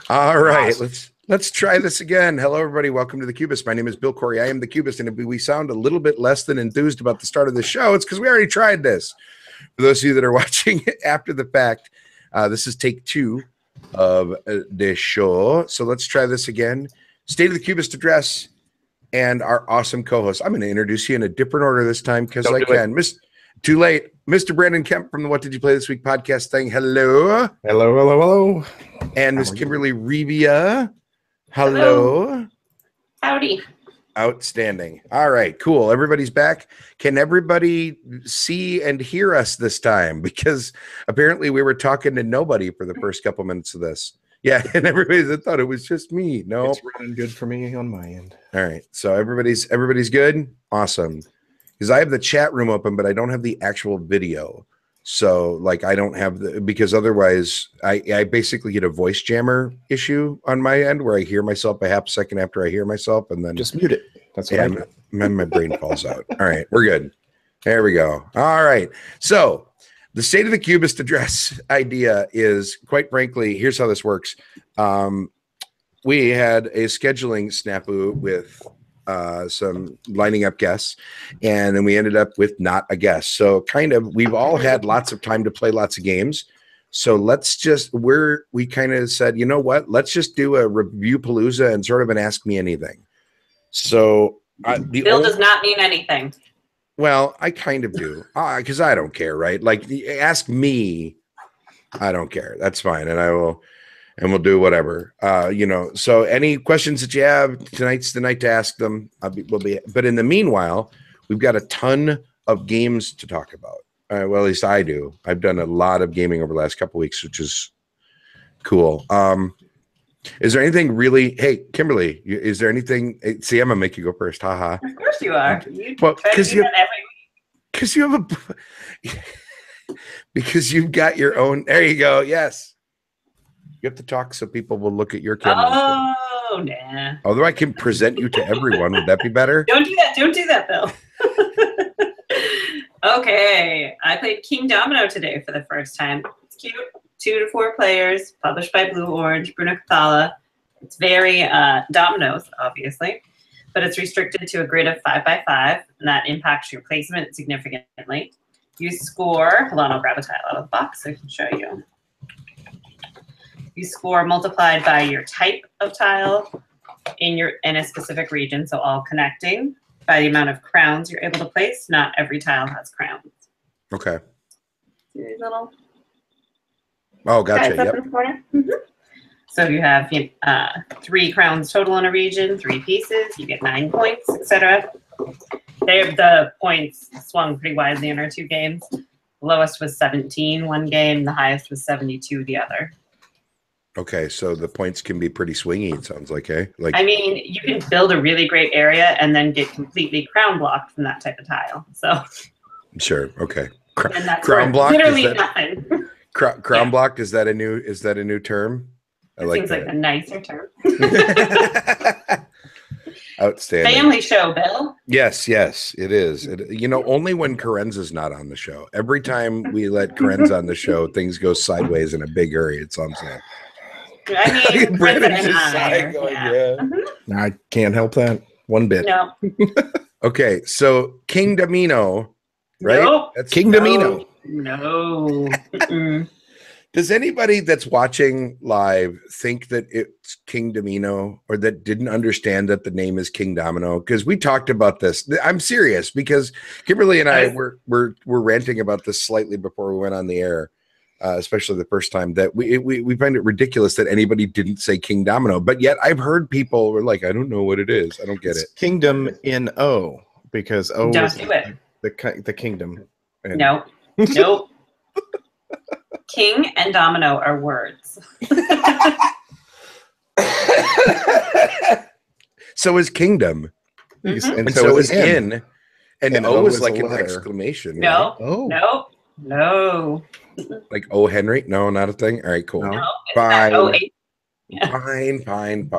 All right, Awesome. let's try this again. Hello, everybody. Welcome to the Cubist. My name is Bill Corey. I am the Cubist, and if we sound a little bit less than enthused about the start of the show, it's because we already tried this. For those of you that are watching after the fact, this is take 2 of the show. So let's try this again. State of the Cubist address and our awesome co-host. I'm going to introduce you in a different order this time because I can. Too late. Mr. Brandon Kemp from the What Did You Play This Week podcast thing. Hello. Hello, hello, hello. And Miss Kimberly Rebia. Hello. Howdy. Outstanding. All right, cool. Everybody's back. Can everybody see and hear us this time? Because apparently we were talking to nobody for the first couple minutes of this. Yeah, and everybody thought it was just me. No, it's running good for me on my end. All right, so everybody's good. Awesome. Because I have the chat room open, but I don't have the actual video. So like I don't have the, because otherwise I basically get a voice jammer issue on my end where I hear myself a half second after I hear myself and then just mute it. That's what I do. Then my brain falls out. All right, we're good. There we go. All right. So the State of the Cubist address idea is, quite frankly, here's how this works. We had a scheduling snafu with some lining up guests, and then we ended up with not a guest. So kind of we've all had lots of time to play lots of games. So let's just we kind of said, you know what, let's just do a review palooza and sort of an ask me anything. So Bill does not mean anything. Well, I kind of do because I don't care, right? Like ask me, I don't care. That's fine, and I will. And we'll do whatever, you know. So any questions that you have, tonight's the night to ask them. But in the meanwhile, we've got a ton of games to talk about. Well, at least I do. I've done a lot of gaming over the last couple of weeks, which is cool. Is there anything really? Hey, Kimberly, is there anything? See, I'm gonna make you go first. Haha. Of course you are. Because you have a because you've got your own. There you go. Yes. You have to talk so people will look at your camera. Oh, nah. Although I can present you to everyone, would that be better? Don't do that. Don't do that, Bill. Okay. I played King Domino today for the first time. It's cute. 2 to 4 players, published by Blue Orange, Bruno Cathala. It's very dominoes, obviously, but it's restricted to a grid of 5 by 5, and that impacts your placement significantly. You score. Hold on, I'll grab a tile out of the box so I can show you. You score multiplied by your type of tile in a specific region, so all connecting by the amount of crowns you're able to place. Not every tile has crowns. Okay. See these little gotcha. guys up in the corner? Mm-hmm. So you have 3 crowns total in a region, 3 pieces. You get 9 points, etc. The points swung pretty widely in our 2 games. The lowest was 17 one game. The highest was 72 the other. Okay, so the points can be pretty swingy, it sounds like, eh? Like, I mean, you can build a really great area and then get completely crown blocked from that type of tile. So sure, okay. Crown blocked, literally nothing. Crown blocked, is that a new term? It seems like a nicer term. Outstanding. Family show, Bill. Yes, it is. You know, only when Karenza's not on the show. Every time we let Karenza on the show, things go sideways in a big hurry. It's all I'm saying. I mean, Brandon's just sighing going, yeah. Mm-hmm. I can't help that one bit. No. Okay, so King Domino, right? Nope. That's King Domino. No. Does anybody that's watching live think that it's King Domino or that didn't understand that the name is King Domino? Because we talked about this. I'm serious because Kimberly and I were ranting about this slightly before we went on the air, especially the first time, that we find it ridiculous that anybody didn't say King Domino. But yet I've heard people were like, I don't know what it is. I don't get it. Kingdom in O, because O Don't is do it. the kingdom. And No. Nope. King and domino are words. So is kingdom. Mm-hmm. And so is in. And O is like an letter. exclamation. No. Right? Oh. No. Like O Henry? No, not a thing. All right, cool. No. Fine. Yeah. Fine.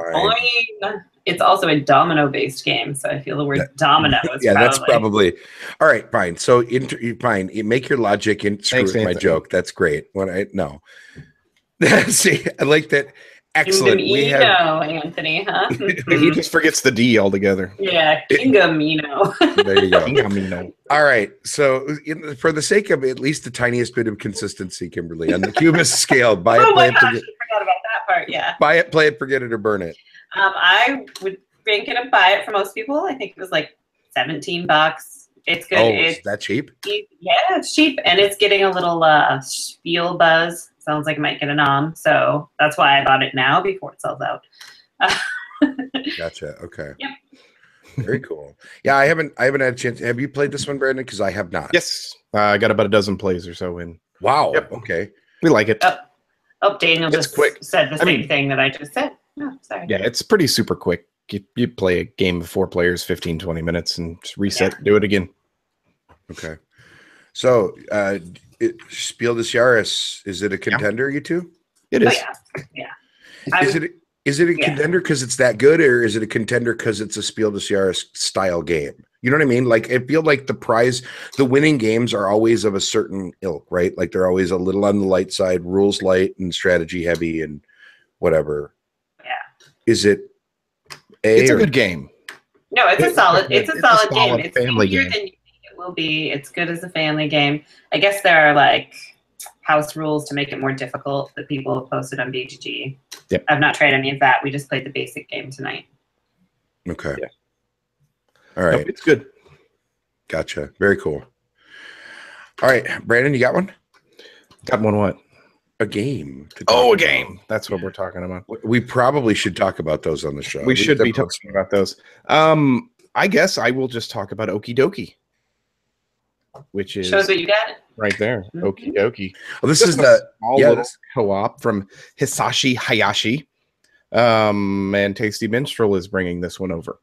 It's also a domino-based game, so I feel the word domino is that's probably all right. Fine. So fine. You make your logic and screw with my joke. That's great. No. See, I like that. Excellent. We have Anthony, huh? He just forgets the D altogether. Yeah, Kingamino. there you go. Kingamino. All right. So, for the sake of at least the tiniest bit of consistency, Kimberly, on the Cubist scale, buy it, Oh play my it, gosh, I forget, forgot about that part. Yeah. buy it, play it, forget it, or burn it. I would rank it and buy it for most people. I think it was like $17. It's good. Oh, It's is that cheap? yeah, it's cheap, and it's getting a little spiel buzz. Sounds like it might get a nom, so that's why I bought it now before it sells out. Gotcha. Okay. Yep. Very cool. Yeah, I haven't had a chance. Have you played this one, Brandon? Because I have not. Yes. I got about a dozen plays or so in. Wow. Yep. Okay. We like it. Daniel It's just quick. said the same thing that I just said. Oh, sorry. Yeah, it's pretty super quick. You play a game of 4 players, 15, 20 minutes, and just reset, do it again. Okay. So, Spiel des Jahres, is it a contender, you two? It Oh, is. yeah. Is it a contender because it's that good, or is it a contender because it's a Spiel des Jahres style game? You know what I mean? Like, I feel like the winning games are always of a certain ilk, right? Like, they're always a little on the light side, rules light and strategy heavy and whatever. Yeah. Is it It's a good game. No, it's a solid game. It's family easier game. than you think it will be. It's good as a family game. I guess there are like house rules to make it more difficult that people have posted on BGG. Yep. I've not tried any of that. We just played the basic game tonight. Okay. Yeah. All right. Nope, it's good. Gotcha. Very cool. All right, Brandon, you got one? Got one what? A game. to talk Oh, a about. game. That's what we're talking about. We probably should talk about those on the show. We should be talking about those. I guess I will just talk about Okie Dokie, which is Shows what you got. right there. Mhm. Okie Dokie. Well, this Just is a the small yeah, little this- co-op from Hisashi Hayashi. And Tasty Minstrel is bringing this one over.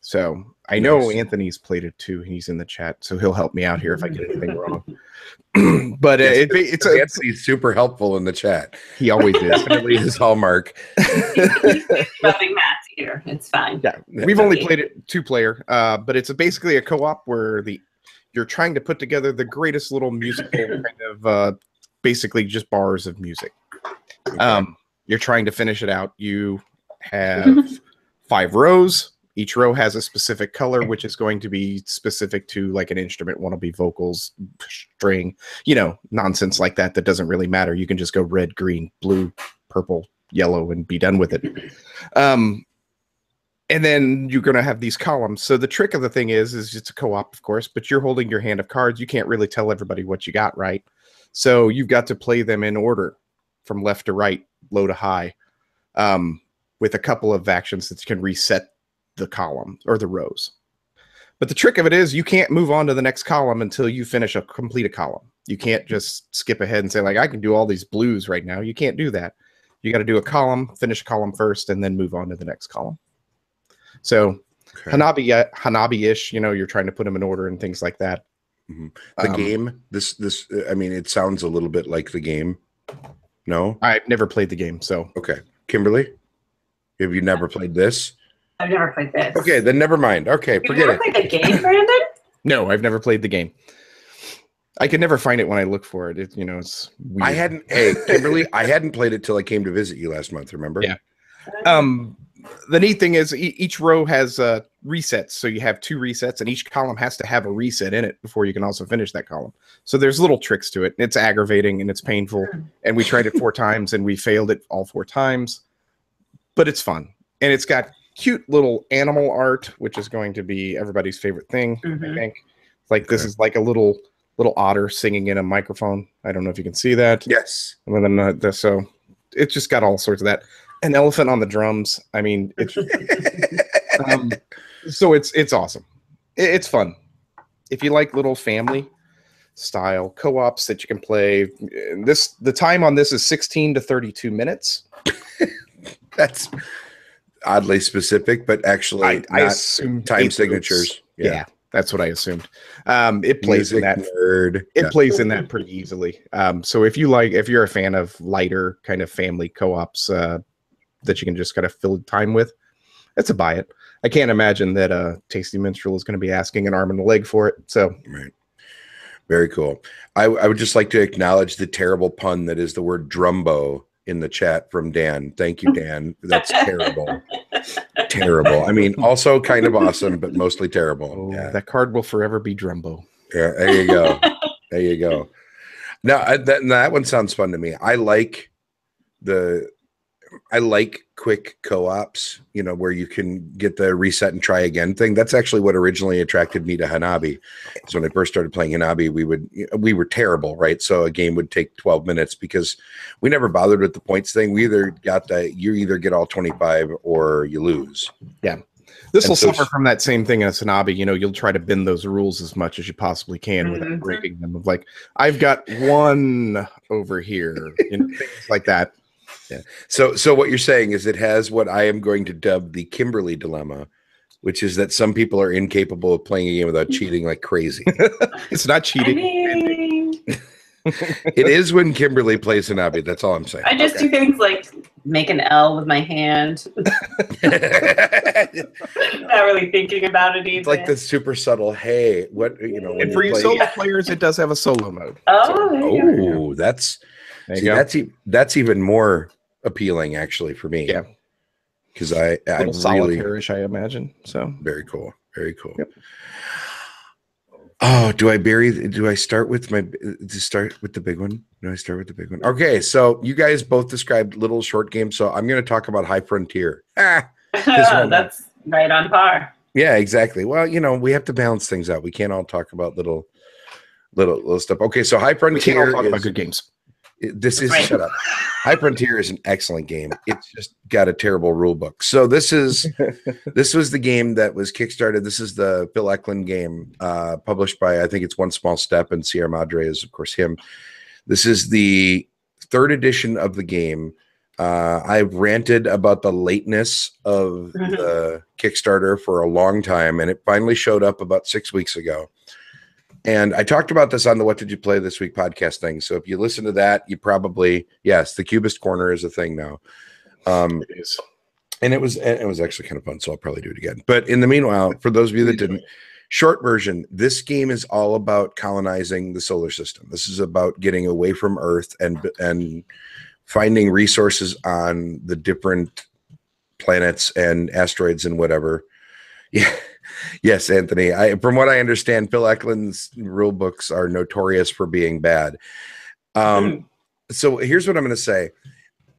So I know Nice. Anthony's played it too. He's in the chat, so he'll help me out here if I get anything wrong. But Yes, it's Anthony's super helpful in the chat. he always is. Definitely his hallmark. He's rubbing Matt's ear. It's fine. Yeah, we've only played it 2-player, but it's basically a co-op where you're trying to put together the greatest little musical kind of basically just bars of music. You're trying to finish it out. You have 5 rows. Each row has a specific color, which is going to be specific to like an instrument. One will be vocals, string, nonsense like that doesn't really matter. You can just go red, green, blue, purple, yellow, and be done with it. And then you're going to have these columns. So the trick of the thing is it's a co-op, of course, but you're holding your hand of cards. You can't really tell everybody what you got, right? So you've got to play them in order from left to right, low to high, with a couple of actions that can reset the column or the rows. But the trick of it is you can't move on to the next column until you complete a column. You can't just skip ahead and say, like, I can do all these blues right now. You can't do that. You got to do a column, finish a column first, and then move on to the next column. So Hanabi-ish, you're trying to put them in order and things like that. Mm-hmm. The game, this, I mean, it sounds a little bit like the game. No? I've never played the game, so. Okay. Kimberly, have you never played this? I've never played this. Okay, then never mind. Okay, You've forget never it. played the game, Brandon? No, I've never played the game. I can never find it when I look for it. It's weird. Kimberly, I hadn't played it till I came to visit you last month, remember? Yeah. The neat thing is each row has resets. So you have 2 resets, and each column has to have a reset in it before you can also finish that column. So there's little tricks to it. It's aggravating and it's painful. And we tried it 4 times and we failed it all 4 times. But it's fun. And it's got cute little animal art, which is going to be everybody's favorite thing, I think. Like this is like a little otter singing in a microphone. I don't know if you can see that. Yes. And then so it's just got all sorts of that. An elephant on the drums. I mean, it's so it's awesome. It's fun. If you like little family style co-ops that you can play, the time on this is 16 to 32 minutes. That's oddly specific, but actually I assume time signatures. Yeah, that's what I assumed. It plays in that nerd. It plays in that pretty easily. So if you're a fan of lighter kind of family co-ops that you can just kind of fill time with, that's a buy it. I can't imagine that Tasty Minstrel is going to be asking an arm and a leg for it. So Right. Very cool. I would just like to acknowledge the terrible pun that is the word drumbo in the chat from Dan. Thank you, Dan. That's terrible. Terrible. I mean, also kind of awesome, but mostly terrible. Oh, Yeah. that card will forever be Drumbo. Yeah, there you go. There you go. Now that one sounds fun to me. I like quick co-ops, you know, where you can get the reset and try again thing. That's actually what originally attracted me to Hanabi. So when I first started playing Hanabi, we were terrible, right? So a game would take 12 minutes because we never bothered with the points thing. We either got you either get all 25 or you lose. Yeah. This will suffer from that same thing as Hanabi. You know, you'll try to bend those rules as much as you possibly can without breaking them. Of like, I've got one over here, you know, things like that. Yeah. So what you're saying is it has what I am going to dub the Kimberly dilemma, which is that some people are incapable of playing a game without cheating like crazy. It's not cheating. It is when Kimberly plays Hanabi. That's all I'm saying. I just do things like make an L with my hand. Not really thinking about it either. It's like the super subtle, hey, what, you know. And for you solo players, it does have a solo mode. Oh, that's even more appealing actually for me. Yeah. Because I really solitaire-ish, I imagine. So very cool. Very cool. Yep. Oh, do I start with the big one? Do I start with the big one? Okay, so you guys both described little short games, so I'm going to talk about High Frontier. That's right on par. Yeah, exactly. Well, you know, we have to balance things out. We can't all talk about little stuff. Okay, so High Frontier we can't all talk about good games. Shut up. High Frontier is an excellent game. It's just got a terrible rule book. So this was the game that was kickstarted. This is the Phil Eklund game, published by, I think it's One Small Step, and Sierra Madre is of course him. This is the third edition of the game. I've ranted about the lateness of the Kickstarter for a long time, and it finally showed up about 6 weeks ago. And I talked about this on the What Did You Play This Week podcast thing. So if you listen to that, you probably, yes, the Cubist corner is a thing now. It is. And it was actually kind of fun, so I'll probably do it again. But in the meanwhile, for those of you that didn't, short version, this game is all about colonizing the solar system. This is about getting away from Earth and finding resources on the different planets and asteroids and whatever. Yeah. Yes, Anthony. From what I understand, Phil Eklund's rule books are notorious for being bad. So here's what I'm going to say.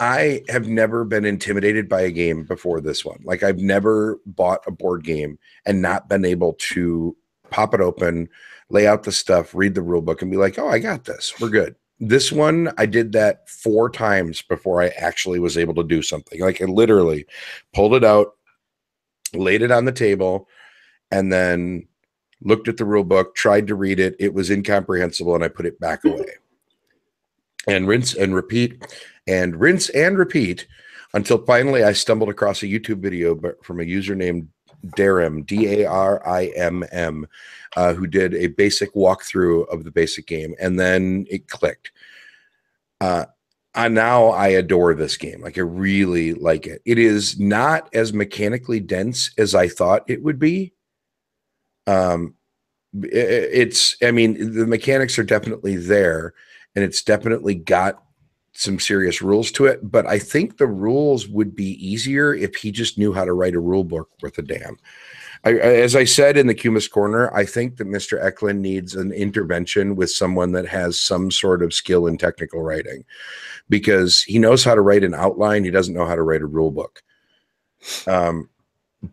I have never been intimidated by a game before this one. Like, I've never bought a board game and not been able to pop it open, lay out the stuff, read the rule book, and be like, oh, I got this. We're good. This one, I did that 4 times before I actually was able to do something. Like, I literally pulled it out, laid it on the table, and then looked at the rule book, tried to read it. It was incomprehensible, and I put it back away. And rinse and repeat, and rinse and repeat, until finally I stumbled across a YouTube video from a user named Darim, D-A-R-I-M-M, who did a basic walkthrough of the basic game, and then it clicked. Now I adore this game. Like, I really like it. It is not as mechanically dense as I thought it would be. I mean, the mechanics are definitely there, and it's definitely got some serious rules to it, but I think the rules would be easier if he just knew how to write a rule book worth a damn. As I said in the Cubist corner, I think that Mr. Eklund needs an intervention with someone that has some sort of skill in technical writing, because he knows how to write an outline. He doesn't know how to write a rule book.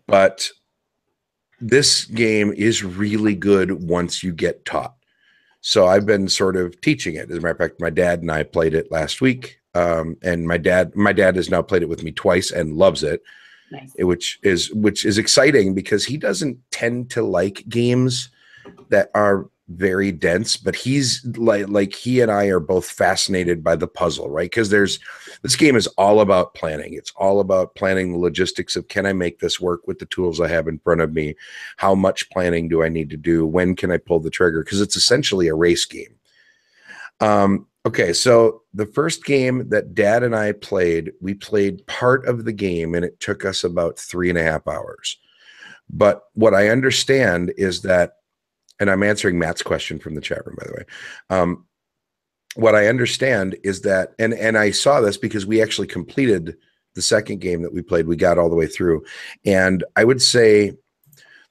But this game is really good once you get taught. So I've been sort of teaching it. As a matter of fact, my dad and I played it last week. And my dad has now played it with me twice and loves it. Nice. Which is exciting, because he doesn't tend to like games that are very dense, but he's like he and I are both fascinated by the puzzle, right? Because this game is all about planning. It's all about planning the logistics of, can I make this work with the tools I have in front of me? How much planning do I need to do? When can I pull the trigger? Because it's essentially a race game. Okay, so the first game that Dad and I played, we played part of the game, and it took us about 3.5 hours. But what I understand is that, and I'm answering Matt's question from the chat room, by the way. what I understand is that, and I saw this because we actually completed the second game that we played. We got all the way through, and I would say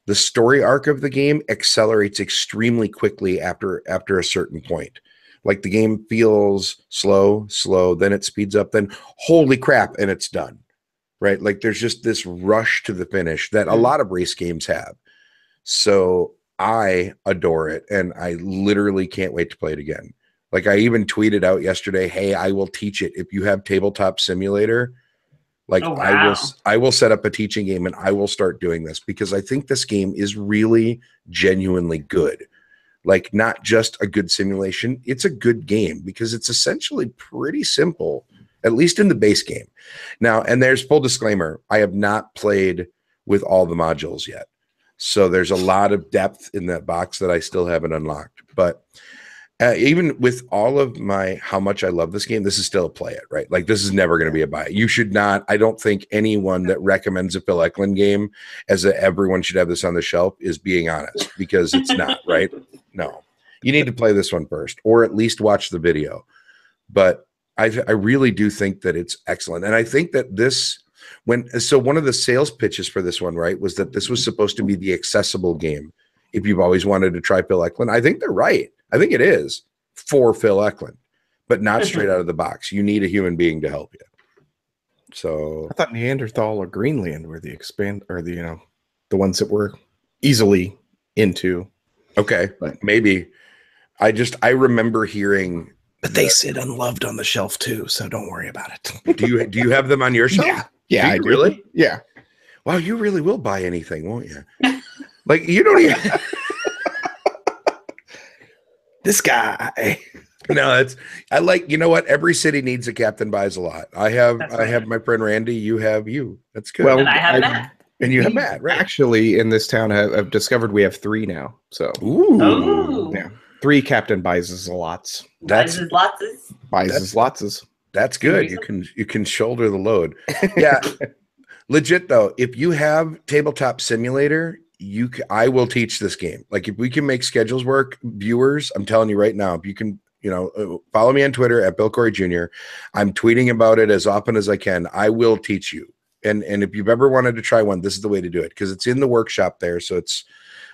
the story arc of the game accelerates extremely quickly after a certain point. Like the game feels slow, then it speeds up, then holy crap, and it's done. Right? Like there's just this rush to the finish that a lot of race games have. So I adore it, and I literally can't wait to play it again. Like I even tweeted out yesterday, "Hey, I will teach it. If you have Tabletop Simulator, like Oh, wow. I will set up a teaching game and I will start doing this because I think this game is really genuinely good. Like not just a good simulation, it's a good game because it's essentially pretty simple, at least in the base game. Now, and there's full disclaimer, I have not played with all the modules yet. So there's a lot of depth in that box that I still haven't unlocked. But even with all of my how much I love this game, this is still a play it, right? Like this is never going to be a buy. You should not. I don't think anyone that recommends a Phil Eklund game as everyone should have this on the shelf is being honest, because it's not, right? No, you need to play this one first, or at least watch the video. But I really do think that it's excellent, and I think that this one of the sales pitches for this one, right, was that this was supposed to be the accessible game if you've always wanted to try Phil Eklund. I think they're right. I think it is for Phil Eklund, but not straight out of the box. You need a human being to help you. So I thought Neanderthal or Greenland were the the ones that were easily into. Okay, but maybe. I remember hearing, but they sit unloved on the shelf too, so don't worry about it. do you have them on your shelf? Yeah, I do. Really? Yeah. Wow, you really will buy anything, won't you? Like you don't even. This guy. No, I like, you know what? Every city needs a Captain Buys a Lot. I have my friend Randy. You have you. That's good. Well, and I have Matt. And you have Matt, right? Actually, in this town, I've discovered we have 3 now. So, Ooh. Yeah, 3 Captain Buys a Lots. Buys lots. That's good. You can shoulder the load. Yeah, legit though. If you have Tabletop Simulator, I will teach this game. Like if we can make schedules work, viewers, I'm telling you right now, if you can, follow me on Twitter at Bill Corey Jr. I'm tweeting about it as often as I can. I will teach you. And if you've ever wanted to try one, this is the way to do it because it's in the workshop there. So it's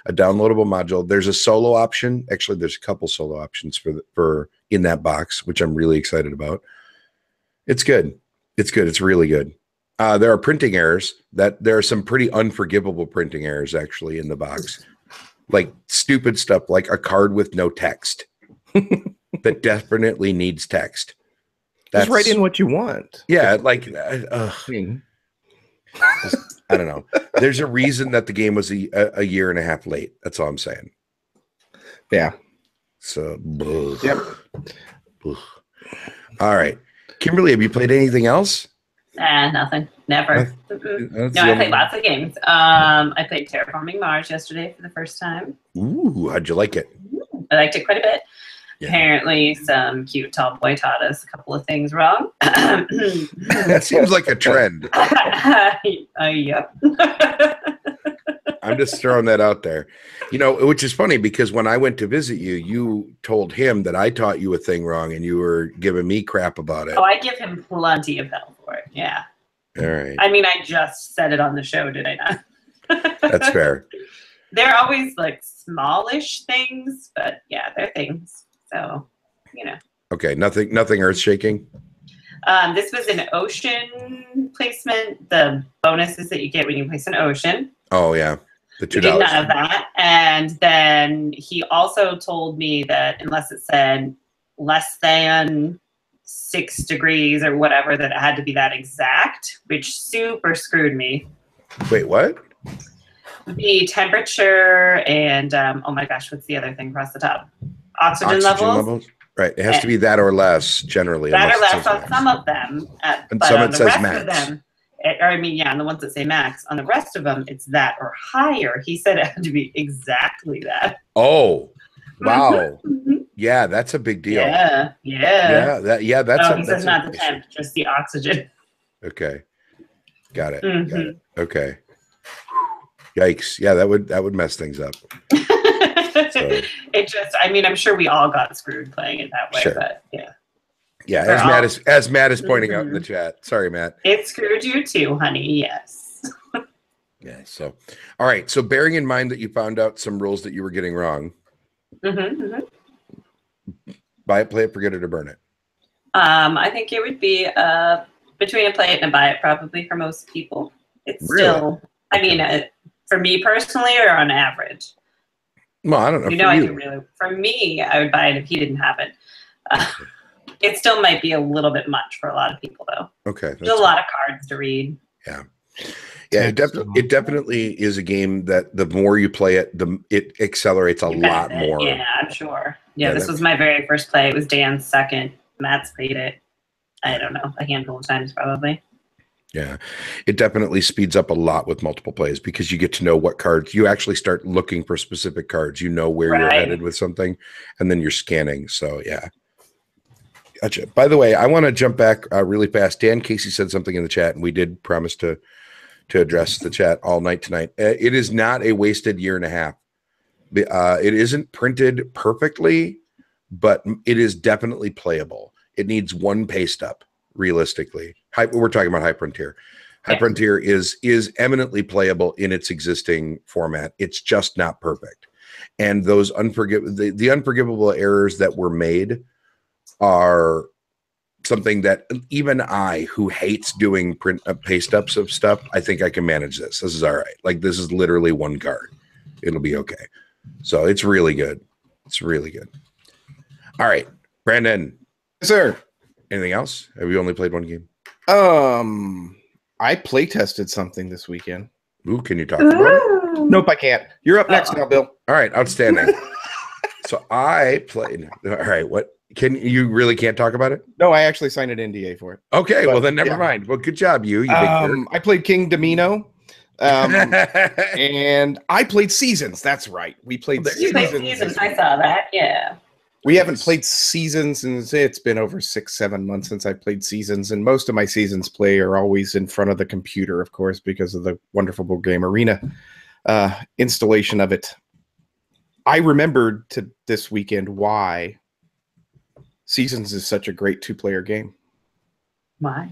a downloadable module. There's a solo option. Actually, there's a couple solo options for in that box, which I'm really excited about. It's good. It's good. It's really good. There are printing errors. There are some pretty unforgivable printing errors actually in the box, like stupid stuff like a card with no text that definitely needs text. Just write in what you want. Yeah, like I don't know. There's a reason that the game was a year and a half late. That's all I'm saying. Yeah. So. Yep. All right, Kimberly, have you played anything else? Nothing. Never. No, I played lots of games. I played Terraforming Mars yesterday for the first time. Ooh, how'd you like it? I liked it quite a bit. Yeah. Apparently, some cute tall boy taught us a couple of things wrong. That seems like a trend. Yep. I'm just throwing that out there. Which is funny because when I went to visit you, you told him that I taught you a thing wrong and you were giving me crap about it. Oh, I give him plenty of hell for it. Yeah. All right. I mean, I just said it on the show, did I not? That's fair. They're always like smallish things, but yeah, they're things. So, Okay, nothing earth shaking. This was an ocean placement. The bonuses that you get when you place an ocean. Oh yeah, the $2. We did none of that. And then he also told me that unless it said less than 6 degrees or whatever, that it had to be that exact, which super screwed me. Wait, what? The temperature and oh my gosh, what's the other thing across the top? Oxygen levels. Right, it has to be that or less generally. That or less on some of them, and but some on it the says rest max. of them, on the ones that say max, on the rest of them, it's that or higher. He said it had to be exactly that. Oh, wow. Mm-hmm. Yeah, that's a big deal. Yeah. That's. He says not the temp, just the oxygen. Okay, got it. Mm-hmm. Got it. Okay. Yikes! Yeah, that would mess things up. It just, I mean, I'm sure we all got screwed playing it that way, Sure. but yeah. Yeah, as Matt is pointing out in the chat. Sorry, Matt. It screwed you too, honey. Yes. Yeah. So, all right. So, bearing in mind that you found out some rules that you were getting wrong, buy it, play it, forget it, or burn it. I think it would be between a play it and a buy it, probably for most people. It's still, I mean, for me personally, or on average. Well, I don't know. You know, I can really. For me, I would buy it if he didn't have it. It still might be a little bit much for a lot of people, though. Okay. There's a lot of cards to read. Yeah. Yeah, it definitely is a game that the more you play it, it accelerates a lot more. Yeah, I'm sure. Yeah, this was my very first play. It was Dan's second. Matt's played it, I don't know, a handful of times probably. Yeah, it definitely speeds up a lot with multiple plays because you get to know what cards. You actually start looking for specific cards. You know where you're headed with something, and then you're scanning. So, yeah. Gotcha. By the way, I want to jump back really fast. Dan Casey said something in the chat, and we did promise to address the chat all night tonight. It is not a wasted year and a half. It isn't printed perfectly, but it is definitely playable. It needs one paste up, realistically. We're talking about High Frontier. High Frontier is eminently playable in its existing format. It's just not perfect. And those the unforgivable errors that were made are something that even I, who hates doing paste ups of stuff, I think I can manage this. This is all right. Like, this is literally one card. It'll be okay. So it's really good. It's really good. All right, Brandon. Yes, sir. Anything else? Have you only played one game? I play tested something this weekend. Ooh, can you talk about it? Nope, I can't. You're up next now, Bill. All right, outstanding. So I played. All right, what? You really can't talk about it? No, I actually signed an NDA for it. Okay, well then never mind. Well, good job, you big jerk. I played King Domino. And I played Seasons. That's right. We played Seasons. I saw that. Yeah. We haven't played Seasons since it's been over 6-7 months since I played Seasons, and most of my Seasons play are always in front of the computer, of course, because of the wonderful board game arena installation of it. I remembered this weekend why Seasons is such a great 2-player game. Why?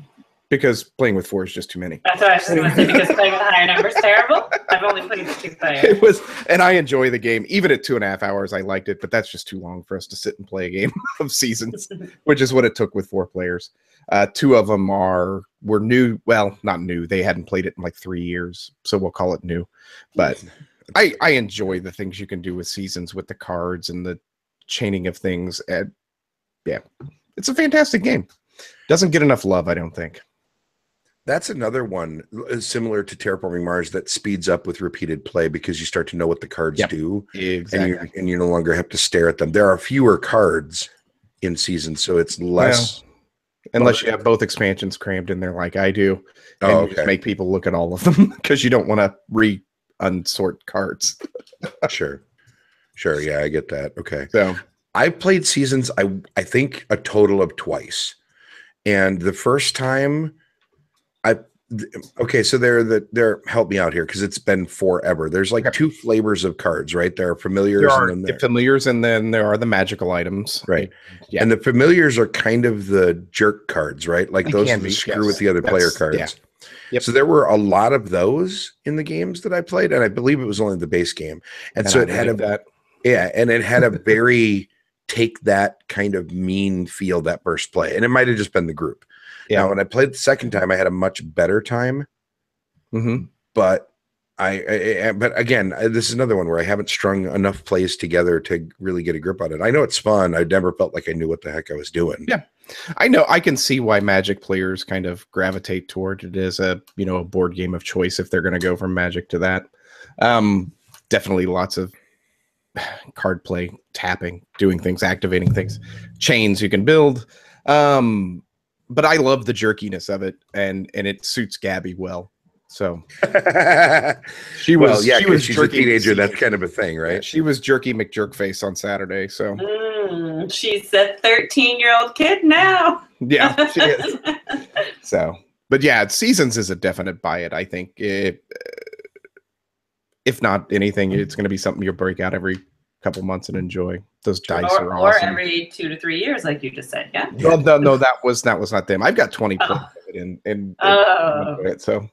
Because playing with 4 is just too many. That's what I was going to say, because playing with higher numbers is terrible. I've only played 2-player. It was, and I enjoy the game. Even at 2.5 hours, I liked it, but that's just too long for us to sit and play a game of Seasons, which is what it took with 4 players. 2 of them were new. Well, not new. They hadn't played it in like 3 years, so we'll call it new. But I enjoy the things you can do with Seasons, with the cards and the chaining of things. And yeah, it's a fantastic game. Doesn't get enough love, I don't think. That's another one similar to Terraforming Mars that speeds up with repeated play because you start to know what the cards do. Exactly. And you no longer have to stare at them. There are fewer cards in Seasons, so it's less. Unless you have both expansions crammed in there like I do. And you just make people look at all of them because you don't want to unsort cards. Sure. Yeah, I get that. Okay. So I played Seasons, I think a total of twice. And the first time so they're help me out here because it's been forever. There's like 2 flavors of cards, right? There are familiars. There are the familiars, and then there are the magical items. Right. Yeah. And the familiars are kind of the jerk cards, right? Like those that screw with the other player cards. Yeah. Yep. So there were a lot of those in the games that I played, and I believe it was only the base game. And so it had it had a very take that kind of mean feel that first play. And it might have just been the group. Yeah. Now, when I played the second time, I had a much better time. Mm-hmm. But but again, this is another one where I haven't strung enough plays together to really get a grip on it. I know it's fun. I never felt like I knew what the heck I was doing. Yeah, I know. I can see why Magic players kind of gravitate toward it as a board game of choice if they're going to go from Magic to that. Definitely lots of card play, tapping, doing things, activating things, chains you can build. But I love the jerkiness of it, and it suits Gabby well. So she's a teenager. That's kind of a thing, right? Yeah, she was Jerky McJerkface on Saturday. So she's a 13-year-old kid now. Yeah, she is. So, but yeah, Seasons is a definite buy it. I think if not anything, it's going to be something you'll break out every couple months and enjoy. Those dice or, are or awesome. every 2 to 3 years, like you just said. Yeah. Well, no, that was not them. I've got 20 plays of it and Oh. enjoy it. So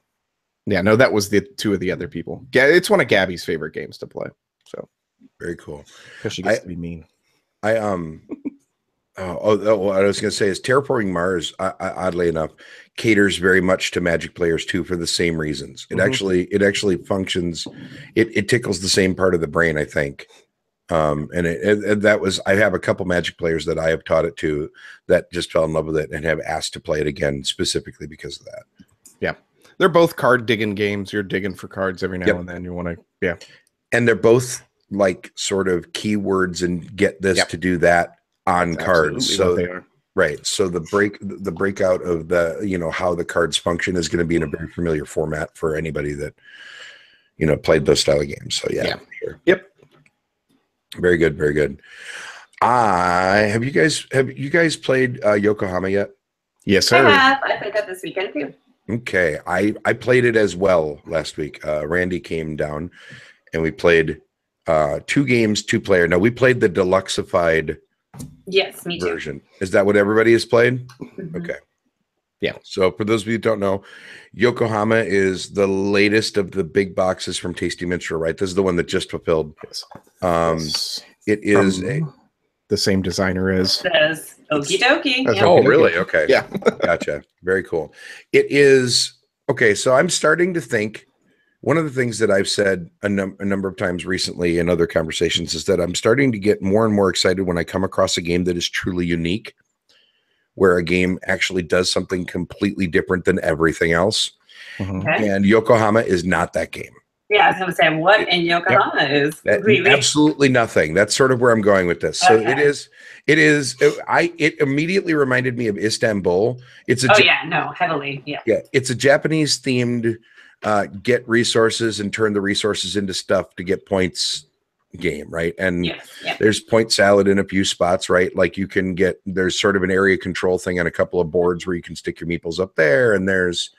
yeah, no, that was the two of the other people. Yeah, it's one of Gabby's favorite games to play. So Very cool. because she gets to be mean. I what I was going to say is Terraforming Mars, oddly enough, caters very much to Magic players too for the same reasons. It actually functions. It tickles the same part of the brain, I think. And that was, I have a couple Magic players that I have taught it to that just fell in love with it and have asked to play it again specifically because of that. Yeah, they're both card digging games. You're digging for cards every now and then. You want to, and they're both like sort of keywords and get this to do that on That's cards. So they are. Right. So the breakout of the, how the cards function is going to be in a very familiar format for anybody that, played those style of games. So yeah. Sure. Yep. Very good. Very good. Have you guys played Yokohama yet? Yes, sir. I played that this weekend too. Okay. I played it as well last week. Randy came down and we played 2 games, 2-player. Now we played the deluxeified Me too. version. Is that what everybody has played? Mm-hmm. Okay. Yeah. So for those of you who don't know, Yokohama is the latest of the big boxes from Tasty Minstrel, right? This is the one that just fulfilled. Yes. It is the same designer as. Says okie dokie. That's Yeah. Oh, really? Okay. Yeah. Gotcha. Very cool. It is okay. So I'm starting to think one of the things that I've said a number of times recently in other conversations is that I'm starting to get more and more excited when I come across a game that is truly unique, where a game actually does something completely different than everything else. Okay. And Yokohama is not that game. Yeah, I was going to say, what in Yokohama is completely absolutely nothing. That's sort of where I'm going with this. So it immediately reminded me of Istanbul. It's heavily. Yeah. Yeah. It's a Japanese themed get resources and turn the resources into stuff to get points game, right? And there's point salad in a few spots, right? Like there's sort of an area control thing on a couple of boards where you can stick your meeples up there, and there's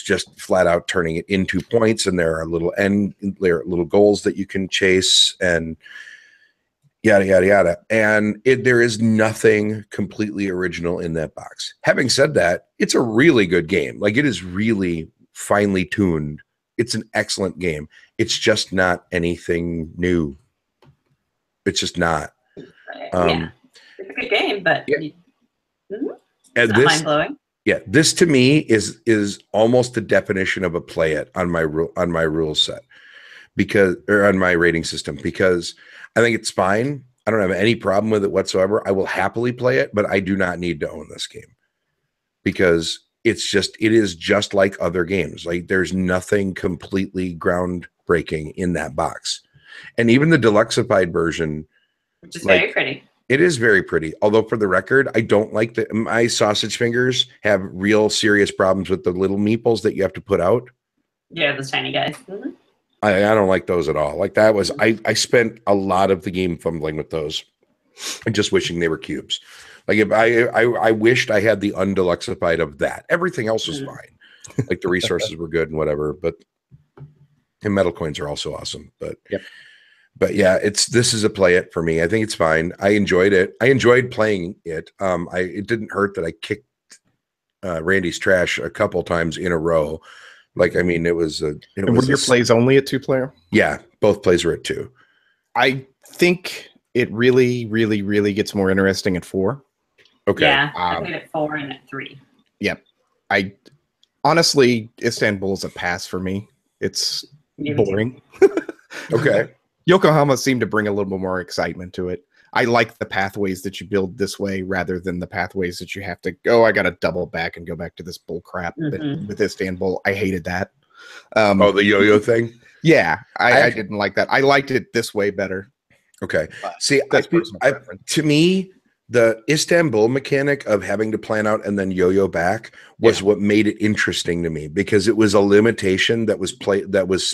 just flat out turning it into points, and there are little goals that you can chase, and yada yada yada. And there is nothing completely original in that box. Having said that, it's a really good game. Like, it is really finely tuned. It's an excellent game. It's just not anything new. It's just not. It's a good game, but and not mind blowing. Yeah, this to me is almost the definition of a play it on my rule set, or on my rating system, because I think it's fine. I don't have any problem with it whatsoever. I will happily play it, but I do not need to own this game because it is just like other games. Like, there's nothing completely groundbreaking in that box. And even the deluxeified version, which is very pretty. It is very pretty. Although, for the record, I don't like my sausage fingers have real serious problems with the little meeples that you have to put out. Yeah, those tiny guys. Mm-hmm. I don't like those at all. Like, that was, I spent a lot of the game fumbling with those and just wishing they were cubes. Like, if I wished I had the undeluxeified of that. Everything else was fine. Like, the resources were good and whatever, and metal coins are also awesome. But yeah, this is a play it for me. I think it's fine. I enjoyed it. I enjoyed playing it. It didn't hurt that I kicked Randy's trash a couple times in a row. Like, I mean, were your plays only at 2-player? Yeah, both plays were at 2. I think it really, really, really gets more interesting at 4. Okay. Yeah, I played at 4 and at 3. Yep. I honestly, Istanbul is a pass for me. It's boring. Okay. Yokohama seemed to bring a little bit more excitement to it. I like the pathways that you build this way rather than the pathways that you have to go. I got to double back and go back to this bull crap with Istanbul. I hated that. The yo-yo thing? Yeah, I didn't like that. I liked it this way better. Okay. See, to me, the Istanbul mechanic of having to plan out and then yo-yo back was what made it interesting to me, because it was a limitation that was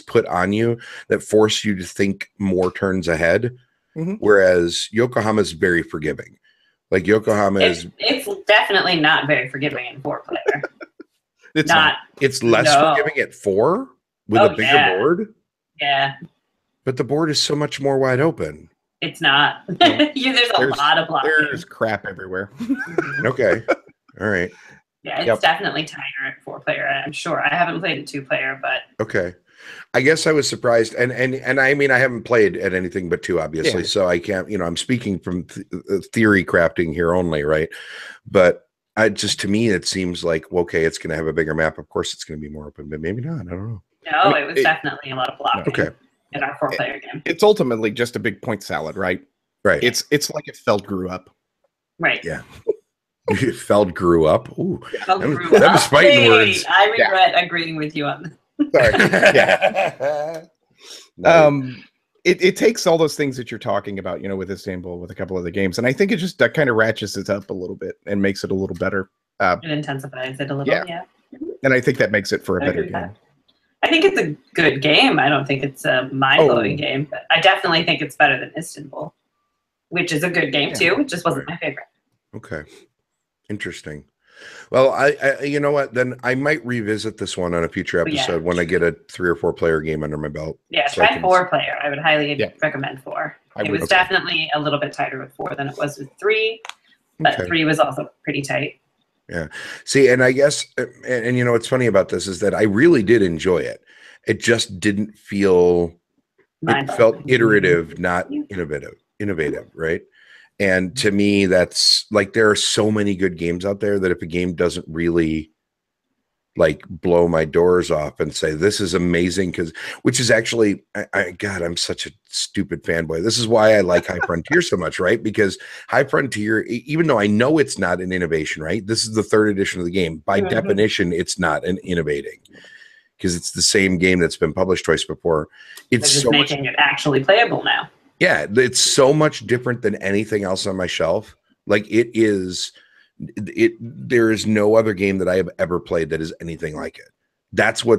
put on you that forced you to think more turns ahead. Whereas Yokohama is very forgiving. Like, Yokohama it's definitely not very forgiving in 4-player. It's less forgiving at 4 with a bigger board. Yeah. But the board is so much more wide open. It's not. No. There's a lot of blocking. There's crap everywhere. Okay. All right. Yeah, it's definitely tighter at 4-player. I'm sure. I haven't played a 2-player, but okay. I guess I was surprised, and I mean I haven't played at anything but 2, obviously, so I can't. I'm speaking from theory crafting here only, right? But to me, it seems like okay, it's going to have a bigger map. Of course, it's going to be more open, but maybe not. I don't know. No, it was definitely a lot of blocking. Okay. In our 4-player game, it's ultimately just a big point salad, right? Right. It's like if Feld grew up. Right. Yeah. Feld grew up. Ooh, Feld that was fighting words. I regret agreeing with you on that. Sorry. Yeah. It takes all those things that you're talking about, with Istanbul, with a couple of the games, and I think it just that kind of ratchets it up a little bit and makes it a little better. It intensifies it a little. Yeah. And I think that makes it for a better game. I think it's a good game. I don't think it's a mind-blowing game, but I definitely think it's better than Istanbul, which is a good game too. It just wasn't my favorite. Okay. Interesting. Well, I you know what? Then I might revisit this one on a future episode when I get a 3 or 4 player game under my belt. Yeah, so try 4-player. I would highly recommend 4. It was definitely a little bit tighter with 4 than it was with 3, but 3 was also pretty tight. Yeah. See, and I guess, and what's funny about this is that I really did enjoy it. It just didn't feel, it felt iterative, not innovative, right? And to me, that's like, there are so many good games out there that if a game doesn't really like blow my doors off and say, this is amazing, which is actually, God, I'm such a stupid fanboy. This is why I like High Frontier so much, right? Because High Frontier, even though I know it's not an innovation, right? This is the 3rd edition of the game. By definition, it's not an innovating because it's the same game that's been published twice before. It's just making it actually playable now. Yeah, it's so much different than anything else on my shelf. Like there is no other game that I have ever played that is anything like it. That's why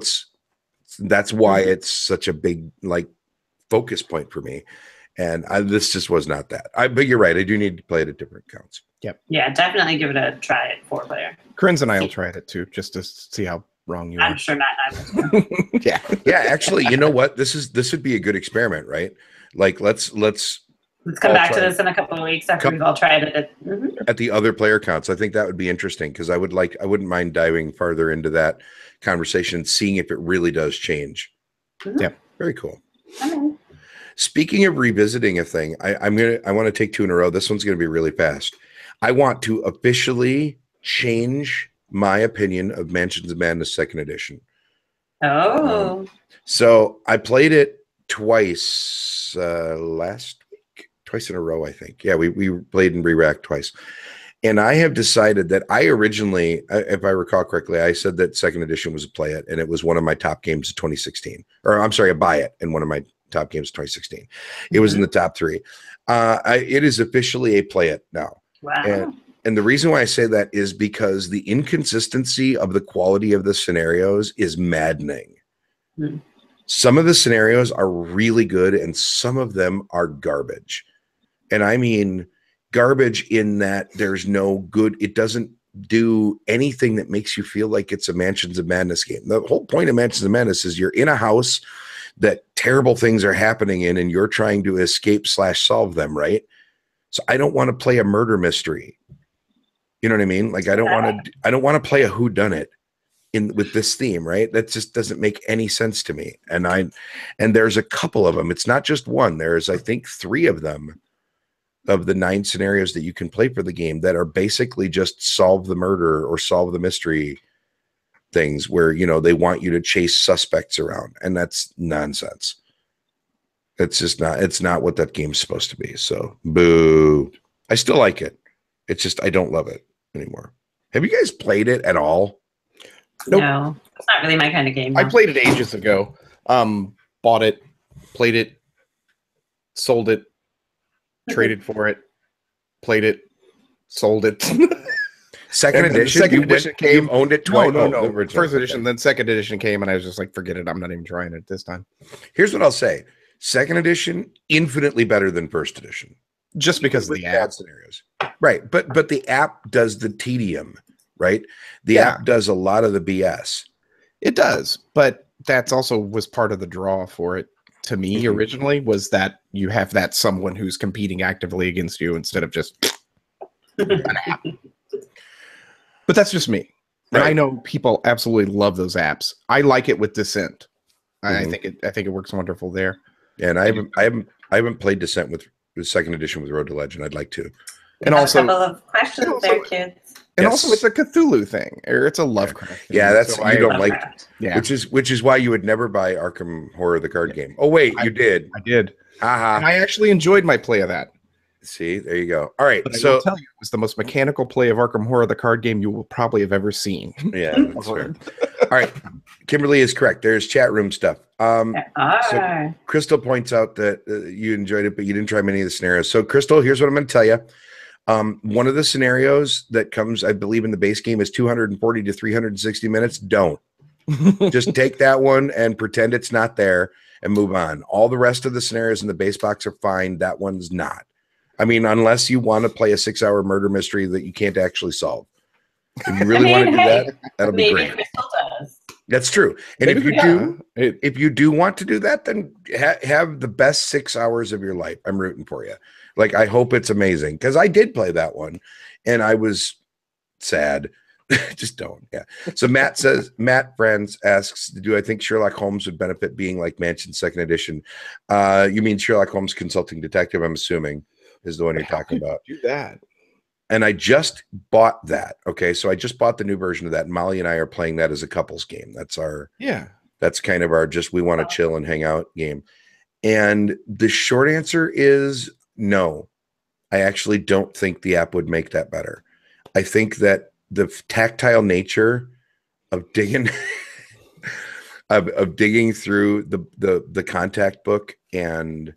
it's such a big like focus point for me. And this just was not that. But you're right. I do need to play it at different counts. Yep. Yeah, definitely give it a try at 4-player. Krins and I will try it too, just to see how wrong you are. I'm sure Matt and I will too. Yeah. Actually, you know what? This would be a good experiment, right? Like let's come back to this in a couple of weeks after we've all tried it at the other player counts. I think that would be interesting because I wouldn't mind diving farther into that conversation, seeing if it really does change. Yeah, very cool. Speaking of revisiting a thing, I want to take 2 in a row. This one's going to be really fast. I want to officially change my opinion of Mansions of Madness 2nd edition. So I played it twice last week, twice in a row, I think. Yeah, we played in re-rack twice. And I have decided that I originally, if I recall correctly, I said that 2nd edition was a play it, and it was one of my top games of 2016. Or I'm sorry, a buy it, and one of my top games of 2016. It was in the top 3. It is officially a play it now. Wow. And the reason why I say that is because the inconsistency of the quality of the scenarios is maddening. Some of the scenarios are really good and some of them are garbage. And I mean garbage in that there's no good, it doesn't do anything that makes you feel like it's a Mansions of Madness game. The whole point of Mansions of Madness is you're in a house that terrible things are happening in and you're trying to escape/solve them, right? So I don't want to play a murder mystery. You know what I mean? Like I don't want to play a whodunit with this theme, right? That just doesn't make any sense to me. And there's a couple of them. It's not just one. There's I think 3 of them of the 9 scenarios that you can play for the game that are basically just solve the murder or solve the mystery things where, they want you to chase suspects around, and that's nonsense. It's just not, it's not what that game's supposed to be. So boo. I still like it. It's just, I don't love it anymore. Have you guys played it at all? Nope. No, it's not really my kind of game. I played it ages ago. Bought it, played it, sold it, traded for it, played it, sold it. Second edition? Second edition came. You owned it twice? No. First edition, then 2nd edition came, and I was just like, forget it. I'm not even trying it this time. Here's what I'll say. 2nd edition, infinitely better than 1st edition. Just because of the app scenarios. Right. But the app does the tedium, right? The app does a lot of the BS. It does, but that's also was part of the draw for it to me originally was that you have that someone who's competing actively against you instead of just an app. But that's just me. And I know people absolutely love those apps. I like it with Descent. I think it works wonderful there. And I haven't played Descent with second edition with Road to Legend. I'd like to. And also, a couple of questions there, kids. And also, it's a Cthulhu thing, or it's a Lovecraft thing. Yeah, that's so you don't like. Yeah, which is why you would never buy Arkham Horror the card game. Oh wait, you did. I did. Haha. And I actually enjoyed my play of that. See, there you go. All right, but so I will tell you, it was the most mechanical play of Arkham Horror the card game you will probably have ever seen. Yeah, that's fair. All right, Kimberly is correct. There's chat room stuff. So Crystal points out that you enjoyed it, but you didn't try many of the scenarios. So Crystal, here's what I'm going to tell you. One of the scenarios that comes, I believe, in the base game is 240 to 360 minutes. Don't. Just take that one and pretend it's not there and move on. All the rest of the scenarios in the base box are fine. That one's not. I mean, unless you want to play a 6-hour murder mystery that you can't actually solve. If you really want to do that, that'll be great. Crystal does. That's true. And if you do want to do that, then have the best 6 hours of your life. I'm rooting for you. Like, I hope it's amazing, because I did play that one and I was sad. Just don't. Yeah. So Matt Friends asks, do I think Sherlock Holmes would benefit being like Mansion second edition? You mean Sherlock Holmes Consulting Detective, I'm assuming, is the one you're talking about. Do that. And I just bought that. Okay. So I just bought the new version of that. And Molly and I are playing that as a couples game. That's that's kind of our we want to chill and hang out game. And the short answer is no. I actually don't think the app would make that better. I think that the tactile nature of digging of digging through the contact book and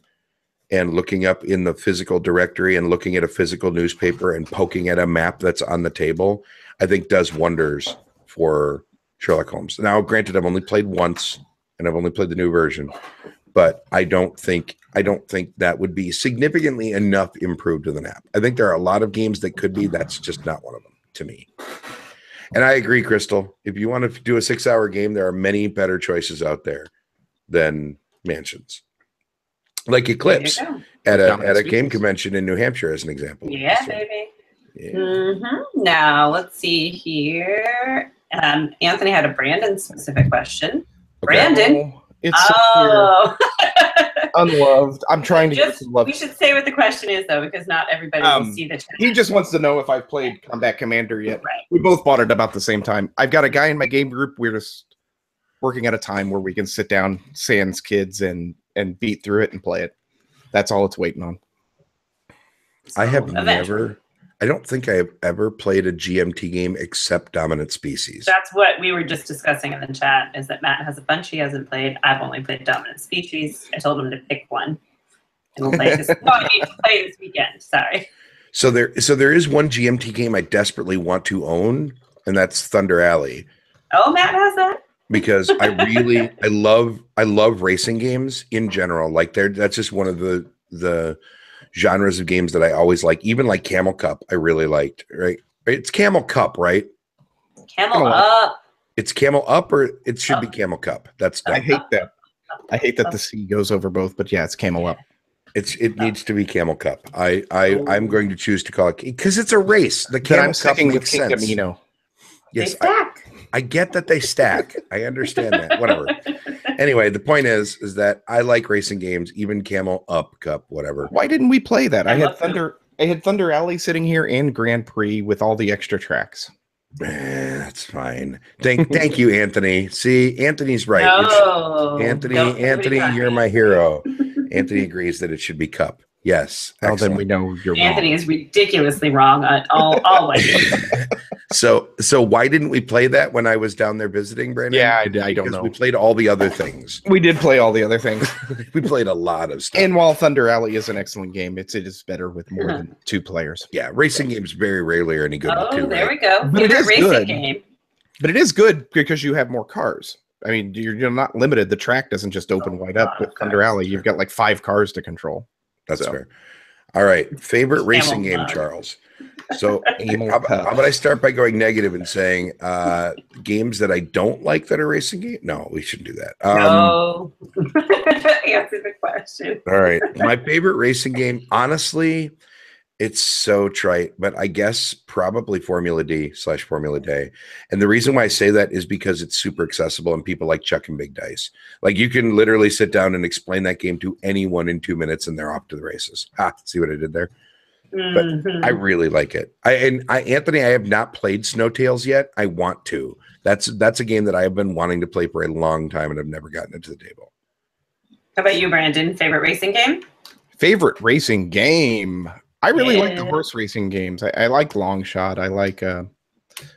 looking up in the physical directory and looking at a physical newspaper and poking at a map that's on the table, I think does wonders for Sherlock Holmes. Now, granted, I've only played once and I've only played the new version, but I don't think that would be significantly enough improved with an app. I think there are a lot of games that could be. That's just not one of them to me. And I agree, Crystal. If you want to do a 6-hour game, there are many better choices out there than Mansions. Like Eclipse at a game convention in New Hampshire, as an example. Yeah, baby. Yeah. Now, let's see here. Anthony had a Brandon specific question. Okay. Brandon. It's unloved. I'm trying to get some love. We should say what the question is, though, because not everybody will see the chat. He just wants to know if I've played Combat Commander yet. Right. We both bought it about the same time. I've got a guy in my game group. We're just working at a time where we can sit down, sans kids, and beat through it and play it. That's all it's waiting on. I have I don't think I have ever played a GMT game except Dominant Species. That's what we were just discussing in the chat, is that Matt has a bunch he hasn't played. I've only played Dominant Species. I told him to pick one. And we'll play this. I need to play this weekend. Sorry. So there is one GMT game I desperately want to own, and that's Thunder Alley. Oh, Matt has that? Because I love racing games in general. Like that's just one of the genres of games that I always like. Even like Camel Cup, I really liked. Right? It's Camel Cup, right? Camel Up. It's Camel Up, or it should be Camel Cup. That's dumb. I hate that. I hate that the C goes over both, but yeah, it's Camel Up. It needs to be Camel Cup. I'm going to choose to call it because it's a race. The Camel Cup makes sense. Yes, I get that they stack. I understand that. Whatever. Anyway, the point is that I like racing games, even Camel Up Cup, whatever. Why didn't we play that? I had Thunder Alley sitting here and Grand Prix with all the extra tracks. That's fine. Thank you, Anthony. See, Anthony's right. No, Anthony, you're my hero. Anthony agrees that it should be Cup. Yes. Well, then we know you're wrong. Anthony is ridiculously wrong always. So why didn't we play that when I was down there visiting, Brandon? Yeah, I don't know. We played all the other things. We did play all the other things. We played a lot of stuff. And while Thunder Alley is an excellent game, it is better with more than 2 players. Yeah, racing games very rarely are any good with 2. There we go. But it is good. Game. But it is good because you have more cars. I mean, you're not limited. The track doesn't just open wide up with Thunder Alley. You've got like 5 cars to control. That's fair. All right. Favorite racing game, Charles. So Anal how cup. about I start by going negative and saying games that I don't like that are racing games? No, we shouldn't do that. No. Answer the question. All right. My favorite racing game, honestly, it's so trite, but I guess probably Formula D/Formula Day. And the reason why I say that is because it's super accessible and people like chucking big dice. Like you can literally sit down and explain that game to anyone in 2 minutes and they're off to the races. See what I did there? But I really like it. Anthony, I have not played Snowtails yet. I want to. That's a game that I have been wanting to play for a long time and I've never gotten it to the table. How about you, Brandon? Favorite racing game? Favorite racing game. I really like the horse racing games. I like Long Shot. I like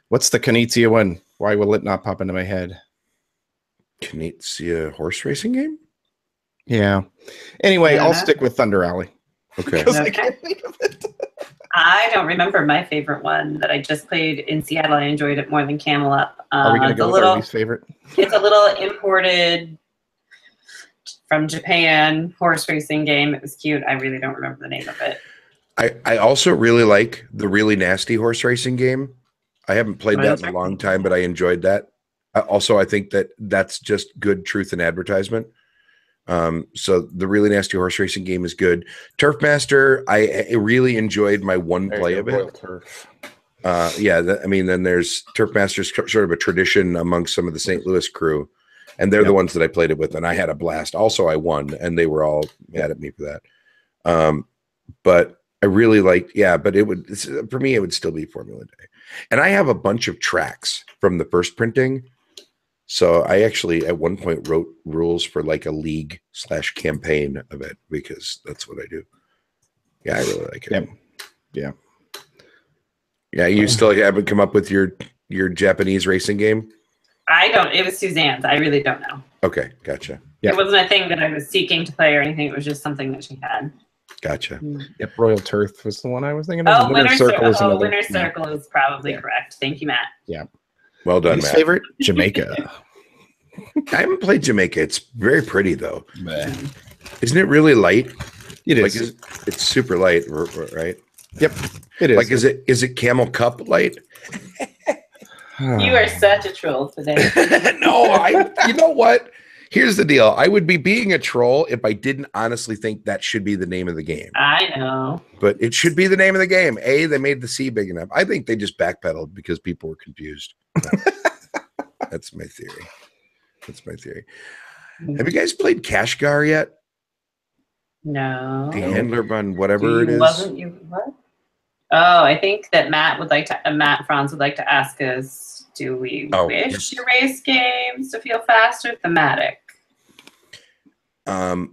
what's the Knizia one? Why will it not pop into my head? Knizia horse racing game? Yeah. Anyway, I'll stick with Thunder Alley. Okay. I can't think of it. I don't remember my favorite one that I just played in Seattle. I enjoyed it more than Camel Up. Are we going to go with our least favorite? It's a little imported from Japan horse racing game. It was cute. I really don't remember the name of it. I also really like the Really Nasty horse racing game. I haven't played that in a long time, but I enjoyed that. I think that's just good truth in advertisement. So the Really Nasty horse racing game is good. Turf Master, I really enjoyed my one play of it. Turf. Then there's Turf Master's sort of a tradition amongst some of the St. Louis crew, and they're the ones that I played it with, and I had a blast. Also, I won, and they were all mad at me for that. But I really liked, but for me, it would still be Formula Day. And I have a bunch of tracks from the first printing. So I actually at one point wrote rules for like a league/campaign of it because that's what I do. Yeah, I really like it. Yeah. You still haven't come up with your Japanese racing game? I don't. It was Suzanne's. I really don't know. Okay, gotcha. It wasn't a thing that I was seeking to play or anything. It was just something that she had. Gotcha. Yep, Royal Turf was the one I was thinking of. Winter Circle is another. Winter Circle is probably correct. Thank you, Matt. Yeah. Well done, Matt. Favorite? Jamaica. I haven't played Jamaica. It's very pretty though. Isn't it really light? It is. Like, it's super light, right? Yep. It is. Like, is it Camel Cup light? You are such a troll today. No, you know what? Here's the deal. I would be being a troll if I didn't honestly think that should be the name of the game. I know. But it should be the name of the game. They made the C big enough. I think they just backpedaled because people were confused. That's my theory. Have you guys played Kashgar yet? No. The handler run, whatever it is. Wasn't you what? Oh, I think that Matt Franz would like to ask us, do we wish your race games to feel fast or thematic? I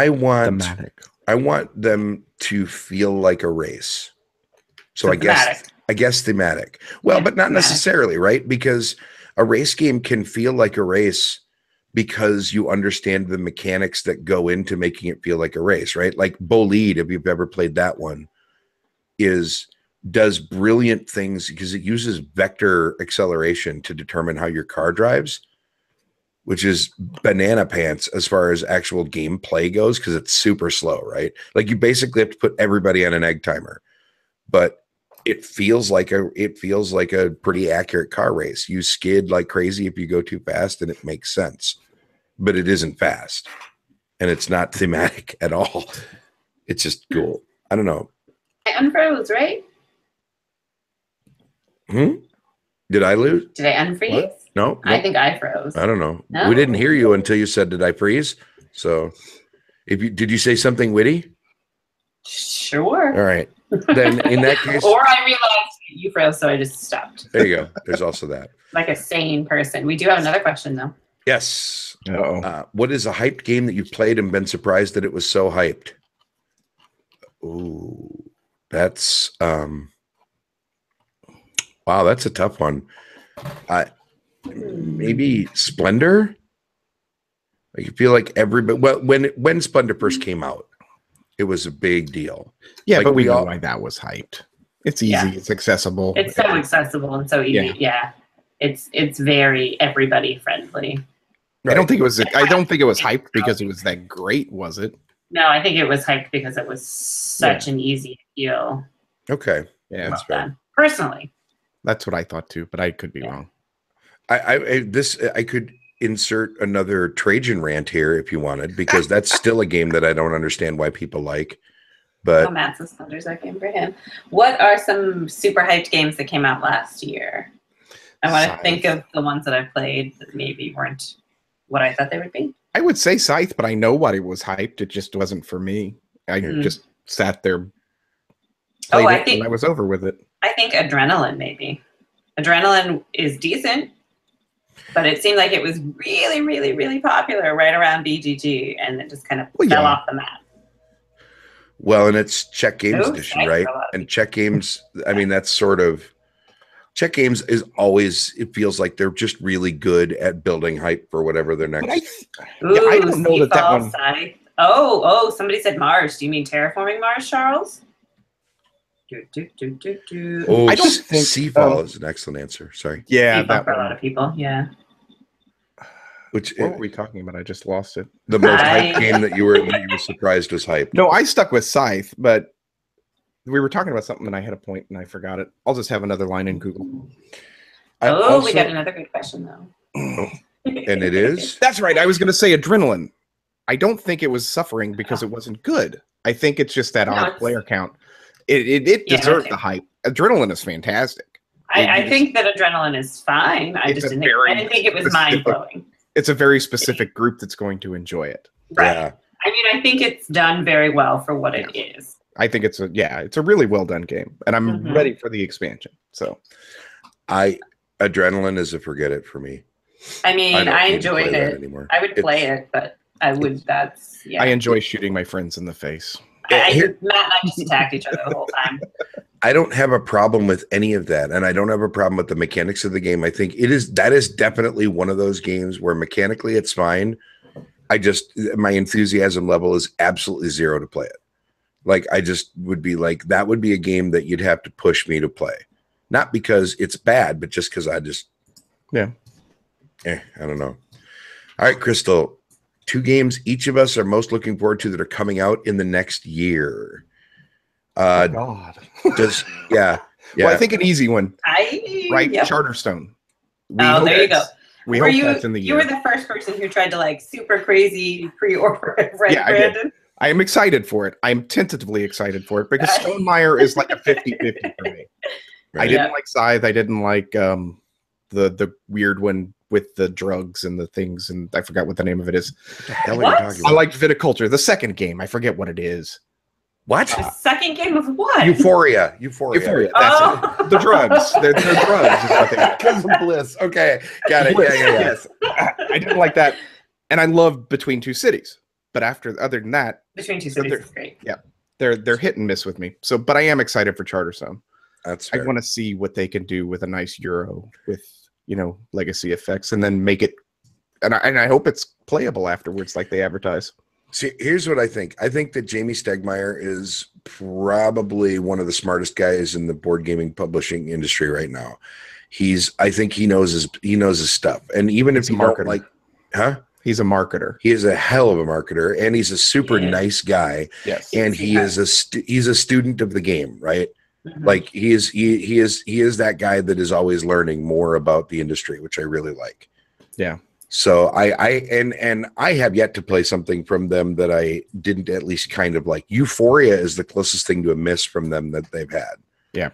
want them to feel like a race. So I guess thematic. Well, but not necessarily, right? Because a race game can feel like a race because you understand the mechanics that go into making it feel like a race, right? Like Bolide, if you've ever played that one, does brilliant things because it uses vector acceleration to determine how your car drives, which is banana pants as far as actual gameplay goes because it's super slow, right? Like you basically have to put everybody on an egg timer, but it feels like a pretty accurate car race. You skid like crazy if you go too fast, and it makes sense, but it isn't fast, and it's not thematic at all. It's just cool. I don't know. I unfroze, right? Did I lose? Did I unfreeze? What? No. I think I froze. I don't know. No. We didn't hear you until you said, "Did I freeze?" So, did you say something witty? Sure. All right. Then in that case, or I realized you froze, so I just stopped. There you go. There's also that. Like a sane person. We do have another question though. Yes. What is a hyped game that you've played and been surprised that it was so hyped? Ooh, that's wow, that's a tough one. Maybe Splendor. I feel like everybody. Well, when Splendor first came out, it was a big deal. Yeah, like but we know why that was hyped. It's easy. Yeah. It's accessible. It's so accessible and so easy. Yeah. It's very everybody friendly. Right. I don't think it was hyped because it was that great, was it? No, I think it was hyped because it was such an easy deal. Okay. Yeah, Well That's fair. done. Personally. that's what I thought too, but I could be wrong. I could insert another Trajan rant here if you wanted, because that's still a game that I don't understand why people like. But Matt says Thunder's that game for him. What are some super hyped games that came out last year? I want to think of the ones that I played that maybe weren't what I thought they would be. I would say Scythe, but I know why it was hyped. It just wasn't for me. I just sat there, played it, and I was over with it. I think Adrenaline, maybe. Adrenaline is decent, but it seemed like it was really, really, really popular right around BGG, and it just kind of fell off the map. Well, and it's Czech Games Edition, right? And Czech Games, I mean, that's sort of Czech Games is always, it feels like they're just really good at building hype for whatever their next. I don't know that one. Scythe. Oh, somebody said Mars. Do you mean Terraforming Mars, Charles? Oh, I don't think Seafall is an excellent answer. Sorry. Yeah, that for a lot of people. Yeah. What were we talking about? I just lost it. The most hyped game that you were surprised was hyped. No, I stuck with Scythe, but we were talking about something and I had a point and I forgot it. I'll just have another line in Google. We got another good question though. And it is? That's right. I was going to say Adrenaline. I don't think it was suffering because it wasn't good. I think it's just that odd player count. It deserved the hype. Adrenaline is fantastic. I think that Adrenaline is fine. I didn't think it was mind blowing. It's a very specific group that's going to enjoy it. Right. Yeah. I mean, I think it's done very well for what it is. I think it's a really well done game, and I'm ready for the expansion. So, Adrenaline is a forget it for me. I mean, I enjoyed it. I would play it, but I would. I enjoy shooting my friends in the face. Matt and I just attacked each other the whole time. I don't have a problem with any of that, and I don't have a problem with the mechanics of the game. I think that is definitely one of those games where mechanically it's fine. My enthusiasm level is absolutely zero to play it. Like, I just would be like, that would be a game that you'd have to push me to play, not because it's bad, but just because I don't know. All right, Crystal. 2 games each of us are most looking forward to that are coming out in the next year. God. Well, I think an easy one. Yep. Charterstone. There you go. We hope that's in the year. You were the first person who tried to like super crazy pre-order it, right, Brandon? I am excited for it. I'm tentatively excited for it because Stonemaier is like a 50-50 for me. Right. I didn't like Scythe. I didn't like the weird one with the drugs and the things, and I forgot what the name of it is. What the hell are you talking about? I liked Viticulture. The second game, I forget what it is. What? The second game of what? Euphoria. That's it. The drugs. They're drugs. Is what they are. Because of bliss. Okay. Got it. Yeah. Yes. I didn't like that. And I loved Between Two Cities. But other than that, Between Two Cities is great. Yeah. They're hit and miss with me. So, but I am excited for Charterstone. That's fair. I want to see what they can do with a nice Euro with, legacy effects, and then make it, and I hope it's playable afterwards like they advertise. See, here's what I think. I think that Jamie Stegmaier is probably one of the smartest guys in the board gaming publishing industry right now. I think he knows his stuff. And even if you don't like, he's a marketer. He is a hell of a marketer, and he's a super nice guy. Yes. And he's a student of the game, right? Mm-hmm. Like he is that guy that is always learning more about the industry, which I really like. Yeah. So I have yet to play something from them that I didn't at least kind of like. Euphoria is the closest thing to a miss from them that they've had. Yeah.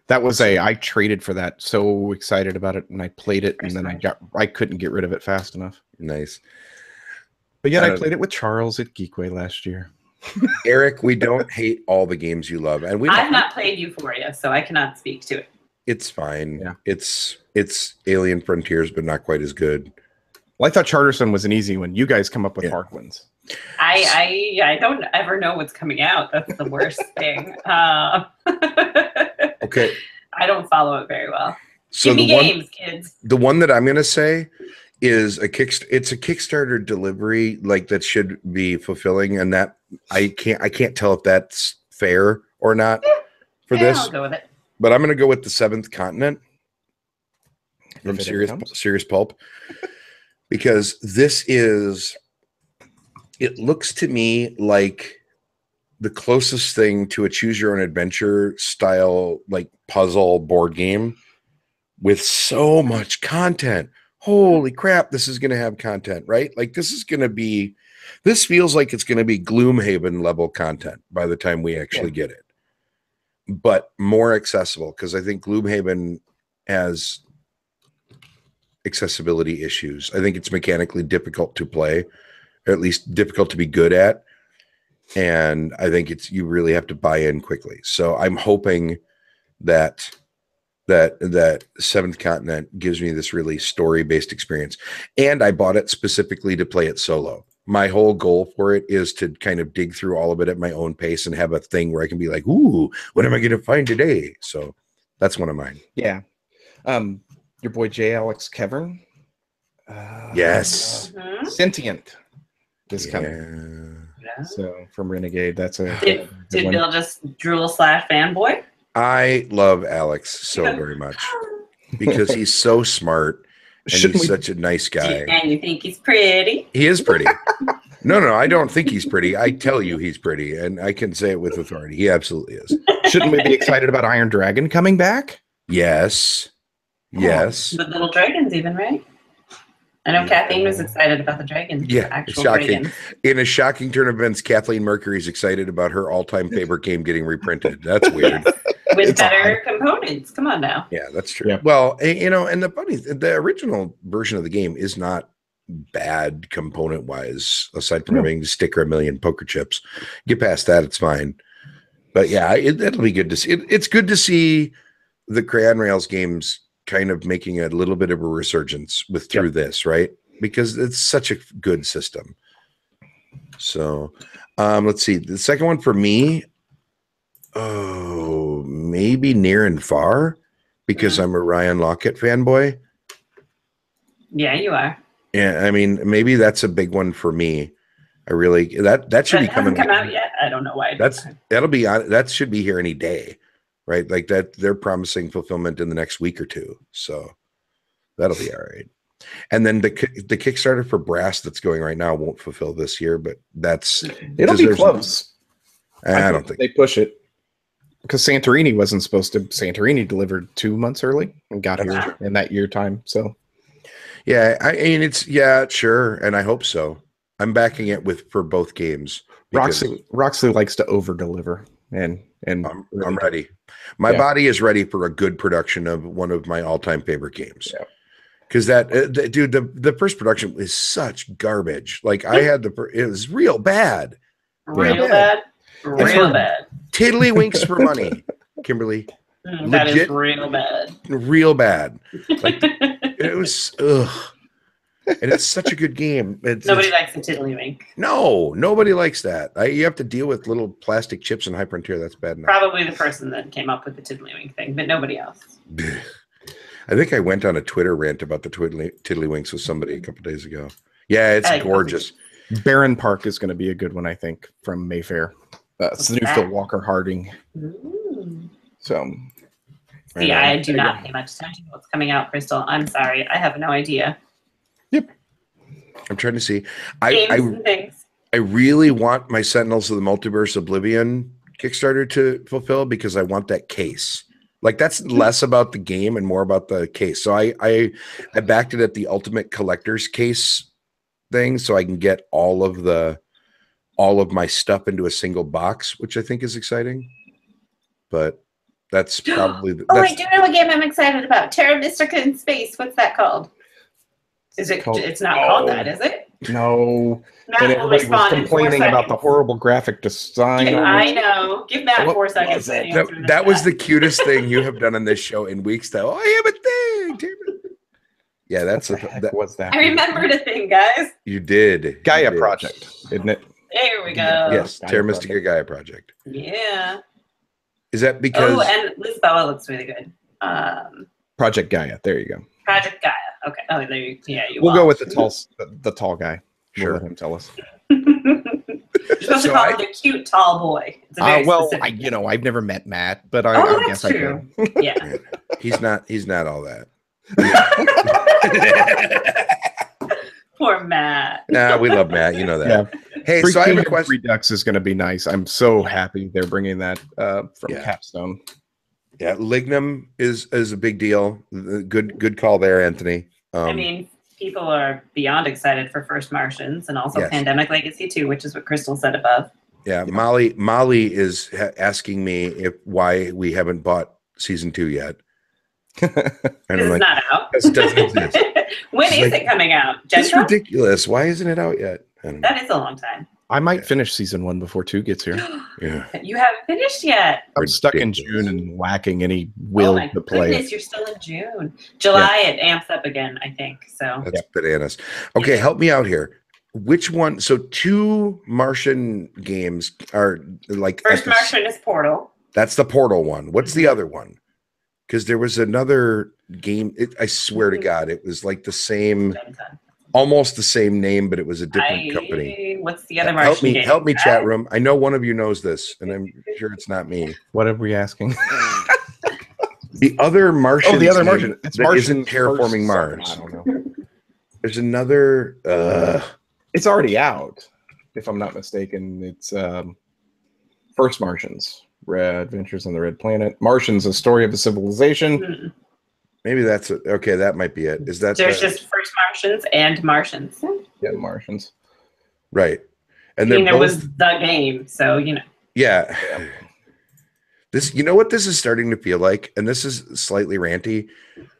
That was I traded for that. So excited about it, and I played it, and then I couldn't get rid of it fast enough. Nice. But yet I played it with Charles at Geekway last year. Eric, we don't hate all the games you love, and I've not played Euphoria, so I cannot speak to it. It's fine. Yeah. It's Alien Frontiers, but not quite as good. Well, I thought Charterstone was an easy one. You guys come up with hard ones. I don't ever know what's coming out. That's the worst thing. Okay. I don't follow it very well. So Give me games, kids. The one that I'm going to say is it's a Kickstarter delivery, like, that should be fulfilling, and that I can't tell if that's fair or not for this. I'll go with it. But I'm going to go with The Seventh Continent from Serious Pulp, because it looks to me like the closest thing to a choose your own adventure style, like puzzle board game with so much content. Holy crap, this is going to have content, right? Like this feels like it's going to be Gloomhaven level content by the time we actually get it, but more accessible, because I think Gloomhaven has accessibility issues. I think it's mechanically difficult to play, or at least difficult to be good at. And I think you really have to buy in quickly. So I'm hoping that Seventh Continent gives me this really story-based experience. And I bought it specifically to play it solo. My whole goal for it is to kind of dig through all of it at my own pace and have a thing where I can be like, ooh, what am I going to find today? So that's one of mine. Yeah. Your boy J. Alex Kevern. Yes. Sentient is coming. Yeah. So from Renegade, that's a Did Bill just drool / fanboy? I love Alex so very much because he's so smart and he's such a nice guy. And you think he's pretty? He is pretty. No, I don't think he's pretty. I tell you he's pretty, and I can say it with authority. He absolutely is. Shouldn't we be excited about Iron Dragon coming back? Yes. Yes. With little dragons even, right? I know Kathleen was excited about the dragons. Yeah, it's shocking. Dragons. In a shocking turn of events, Kathleen Mercury's excited about her all-time favorite game getting reprinted. That's weird. With better components. Come on now. Yeah, that's true. Yeah. Well, and the original version of the game is not bad component-wise, aside from having to sticker a million poker chips. Get past that, it's fine. But yeah, it'll be good to see. It's good to see the Crayon Rails games kind of making a little bit of a resurgence through this, right? Because it's such a good system. So let's see. The second one for me, maybe Near and Far, because I'm a Ryan Lockett fanboy. Yeah, you are. Yeah, I mean, maybe that's a big one for me. I really that should be coming. Hasn't come out yet. I don't know why. That should be here any day. Right, like that, they're promising fulfillment in the next week or two, so that'll be all right. And then the Kickstarter for Brass that's going right now won't fulfill this year, but it'll be close. I don't think they push it because Santorini wasn't supposed to. Santorini delivered 2 months early and got here in that year time. So yeah, I mean sure, and I hope so. I'm backing it for both games. Roxley likes to over deliver, and I'm ready. My body is ready for a good production of one of my all-time favorite games. Yeah. Because dude, the first production is such garbage. Like it was real bad. Real bad. Tiddlywinks for money, Kimberly. That is real bad. Real bad. Like it was and it's such a good game. Nobody likes a tiddlywink. No, nobody likes that. You have to deal with little plastic chips and Hyperinterior. That's bad enough. Probably the person that came up with the tiddlywink thing, but nobody else. I think I went on a Twitter rant about the tiddlywinks with somebody a couple days ago. Yeah, it's gorgeous. Barron Park is going to be a good one, I think, from Mayfair. It's the new Phil Walker Harding. Ooh. So, see, I do not pay much attention to what's coming out, Crystal. I'm sorry. I have no idea. Yep. I'm trying to see. I really want my Sentinels of the Multiverse Oblivion Kickstarter to fulfill because I want that case. Like that's less about the game and more about the case. So I backed it at the Ultimate Collector's Case thing, so I can get all of my stuff into a single box, which I think is exciting. But that's probably I do know a game I'm excited about. Terra Mystica in Space. What's that called? Is it? It's not called that, is it? No. And everybody was complaining about the horrible graphic design. Yeah, I know. Give Matt 4 seconds. That was the cutest thing you have done on this show in weeks. Though I have a thing. Yeah, what's that? I remembered a thing, guys. You did. Gaia Project, isn't it? There we go. Yes, Terra Mystica Gaia Project. Yeah. Is that because? Oh, and Lisboa looks really good. Project Gaia. There you go. Project Gaia. Okay. Oh, there you. Yeah, we'll go with the tall guy. Sure. We'll let him tell us. You're supposed to call him the cute tall boy. I've never met Matt, but I guess true. I can. Yeah. He's not all that. Poor Matt. Nah, we love Matt. You know that. Yeah. Hey, Three so I have a Kingdom, question. Redux is going to be nice. I'm so happy they're bringing that from Yeah. Capstone. Yeah, Lignum is a big deal. Good call there, Anthony. I mean, people are beyond excited for First Martians and also Yes. Pandemic Legacy 2, which is what Crystal said above. Yeah, Molly is asking me why we haven't bought season 2 yet. And This is not out. This doesn't exist. When is it coming out? It's ridiculous. Why isn't it out yet? That is a long time. I might finish season 1 before 2 gets here. Yeah, You haven't finished yet. I'm stuck in June and lacking any will to play. Goodness, you're still in June. July it amps up again, I think. So that's bananas. Okay, help me out here. Which one? So 2 Martian games are like First Martian is Portal. That's the Portal one. What's the other one? Because there was another game. I swear to God, it was like the same, almost the same name, but it was a different company. What's the other Martian game? Help me, chat room. I know one of you knows this, and I'm sure it's not me. What are we asking? The other Martian. Oh, the other Martian. It's Martian terraforming Mars. I don't know. There's another. It's already out, if I'm not mistaken. It's First Martians. Adventures on the Red Planet. Martians, a story of a civilization. Maybe that's it. Okay, that might be it. Is that there's just First Martians and Martians? Yeah, Martians. Right. And there was the game, so you know. Yeah. This, you know what this is starting to feel like, and this is slightly ranty,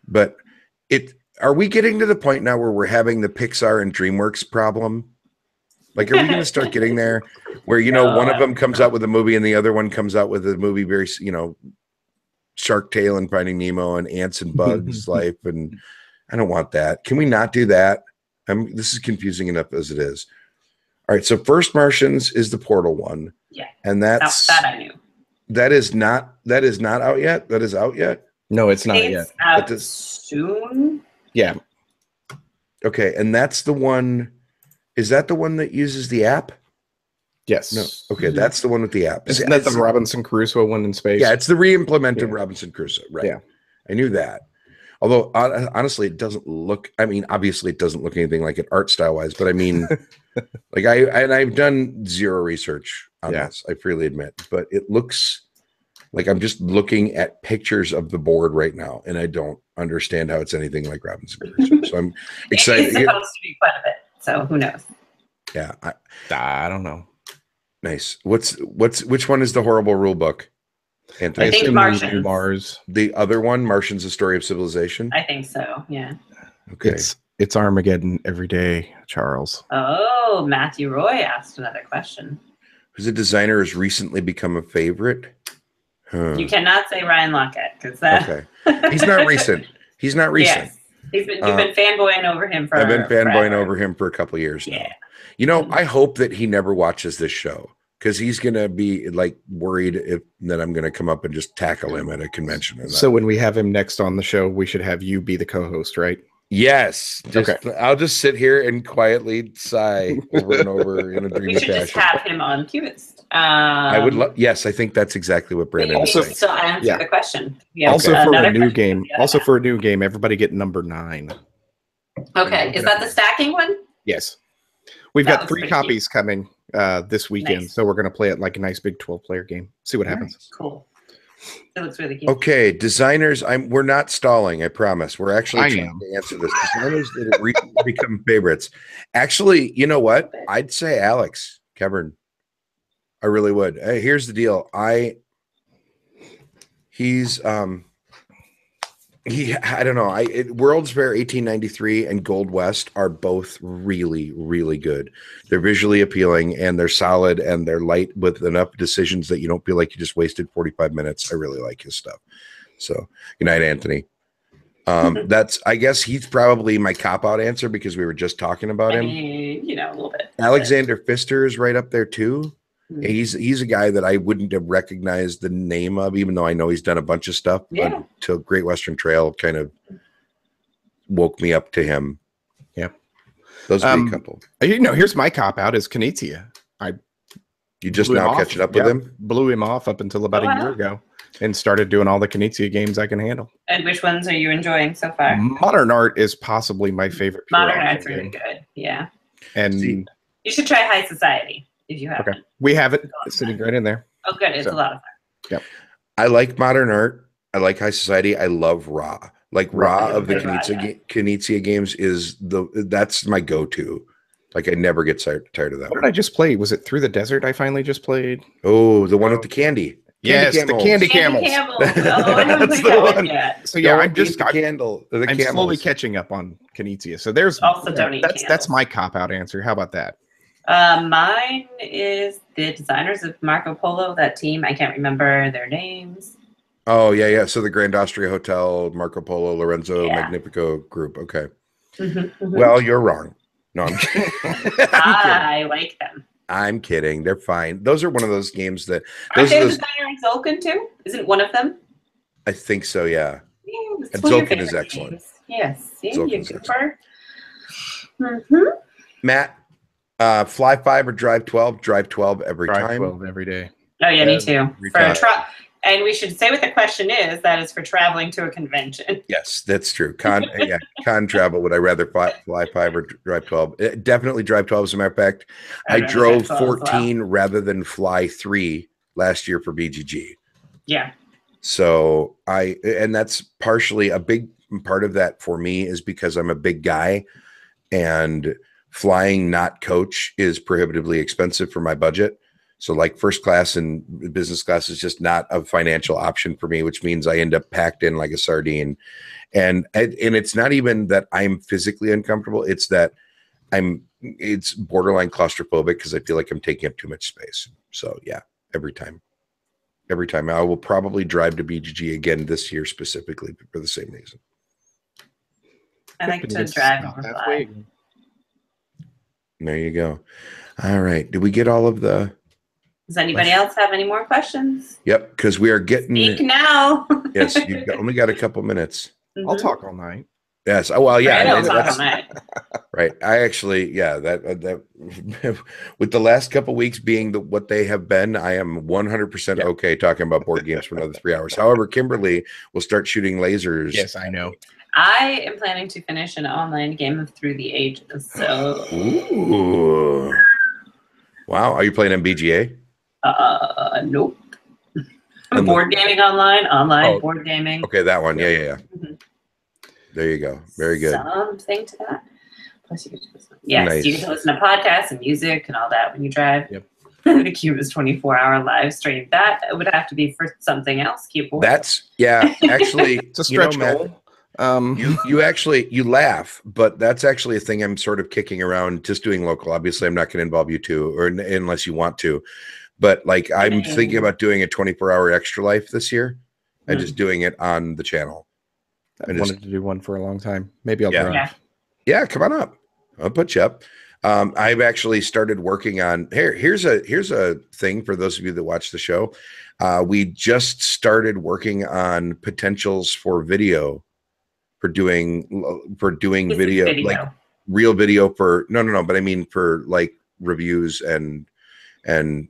but are we getting to the point now where we're having the Pixar and DreamWorks problem? Like, are we going to start getting there where, one of them comes out with a movie and the other one comes out with a movie very, Shark Tale and Finding Nemo and Ants and Bugs Life. And I don't want that. Can we not do that? This is confusing enough as it is. All right. So First Martians is the Portal one. Yeah. And that I knew. That is not out yet. That is out yet. No, it's not yet. Out soon. Yeah. Okay. And that's the one. Is that the one that uses the app? Yes. No. Okay, that's the one with the app. Isn't that the Robinson Crusoe one in space? Yeah, it's the re-implemented Robinson Crusoe. Right. Yeah. I knew that. Although, honestly, it doesn't look, obviously it doesn't look anything like it art style-wise, but like I've done zero research on this, I freely admit, but it looks like I'm just looking at pictures of the board right now, and I don't understand how it's anything like Robinson Crusoe. So I'm excited. It's supposed to be quite a bit. So who knows? Yeah, I don't know. Nice. Which one is the horrible rule book? Anthony? I think Martians. Mars. The other one, Martians: A Story of Civilization. I think so. Yeah. Okay. It's Armageddon every day, Charles. Oh, Matthew Roy asked another question. Who's a designer has recently become a favorite? You cannot say Ryan Lockett because that. Okay. He's not recent. He's not recent. Yes. You've been fanboying over him for. I've been fanboying over him for a couple of years now. Yeah. I hope that he never watches this show because he's gonna be like worried that I'm gonna come up and just tackle him at a convention. So when we have him next on the show, we should have you be the co-host, right? Yes. I'll just sit here and quietly sigh over and over in a dream. We should just have him on Cubist. I would love. Yes, I think that's exactly what Brandon. Also, still answer the question. Also for a new game. Also for a new game, everybody get number 9. Okay, is that the stacking one? Yes, we've got 3 copies coming this weekend, so we're gonna play it like a nice big 12-player game. See what happens. Cool. It looks really cute. Okay, designers. We're not stalling. I promise. We're actually trying to answer this. Designers that have recently become favorites. Actually, you know what? I'd say Alex Kevern. I really would. Hey, here's the deal. I don't know. World's Fair 1893 and Gold West are both really, really good. They're visually appealing and they're solid and they're light with enough decisions that you don't feel like you just wasted 45 minutes. I really like his stuff. So good night, Anthony. I guess he's probably my cop-out answer because we were just talking about him. A little bit. Alexander Pfister is right up there too. He's a guy that I wouldn't have recognized the name of, even though I know he's done a bunch of stuff. Yeah. Until Great Western Trail kind of woke me up to him. Yep. Those are a couple. Here's my cop out is Knizia. You just now catching up with him? Blew him off up until about a year ago and started doing all the Knizia games I can handle. And which ones are you enjoying so far? Modern Art is possibly my favorite. Modern Art's really good. Yeah. And You should try High Society if you haven't. Okay. We have it sitting right in there. Oh, good. It's a lot of fun. Yep. I like modern art. I like High Society. I love Ra. Like Ra of the Knizia games is that's my go-to. Like I never get tired of that. What did I just play? Was it Through the Desert I finally just played? Oh, the one with the candy. Yes, the Candy Camels. Oh, I haven't That's played the that one. yet. So yeah, I'm camels. slowly catching up on Knizia. So there's Also don't eat that's candles. my cop-out answer. How about that? Mine is the designers of Marco Polo, that team. I can't remember their names. Oh, yeah. So the Grand Austria Hotel, Marco Polo, Lorenzo Magnifico group. Okay. Well, you're wrong. No, I'm kidding. I like them. I'm kidding. They're fine. Those are one of those games that... Aren't they the designer in Zolkin, too? Isn't one of them? I think so, yeah. Yeah, And Zolkin is excellent. Games. Yes. See, Zolkin's you goofer. Matt, fly 5 or drive 12? Drive 12 every time. Drive 12 every day. Oh, yeah, me too. Every For a time. and we should say what the question is. That is for traveling to a convention. Yes, that's true. Con travel. Would I rather fly 5 or drive 12? Definitely drive 12. As a matter of fact, I drove 14 rather than fly 3 last year for BGG. Yeah. So and that's partially a big part of that for me is because I'm a big guy and flying not coach is prohibitively expensive for my budget. So like first class and business class is just not a financial option for me, which means I end up packed in like a sardine. And it's not even that I'm physically uncomfortable. It's that it's borderline claustrophobic because I feel like I'm taking up too much space. So yeah, every time I will probably drive to BGG again this year specifically for the same reason. I like to drive or fly. There you go. All right. Did we get all of the... Does anybody else have any more questions? Yep, because we are getting... Speak now. Yes, you've only got a couple minutes. I'll talk all night. Yes. Oh, well, yeah. I'll talk all night. Right. I actually, yeah, that with the last couple weeks being what they have been, I am 100% okay talking about board games for another 3 hours. However, Kimberly will start shooting lasers. Yes, I know. I am planning to finish an online game of Through the Ages. So. Ooh. Wow. Are you playing on BGA? Nope. Board gaming online board gaming. Okay, that one. Yeah. There you go. Very good. Something to that. Plus, you can Nice. you can listen to podcasts and music and all that when you drive. Yep. The Cubist 24-hour live stream. That would have to be for something else. Actually, it's a stretch goal. You laugh, but that's actually a thing I'm sort of kicking around, just doing local. Obviously, I'm not going to involve you two, or unless you want to. But like, I'm thinking about doing a 24-hour Extra Life this year, and just doing it on the channel. I've wanted to do one for a long time. Maybe I'll drive. Yeah, come on up. I'll put you up. I've actually started working on here's a thing for those of you that watch the show. We just started working on potentials for video, for doing video, like real video for no, but I mean for like reviews and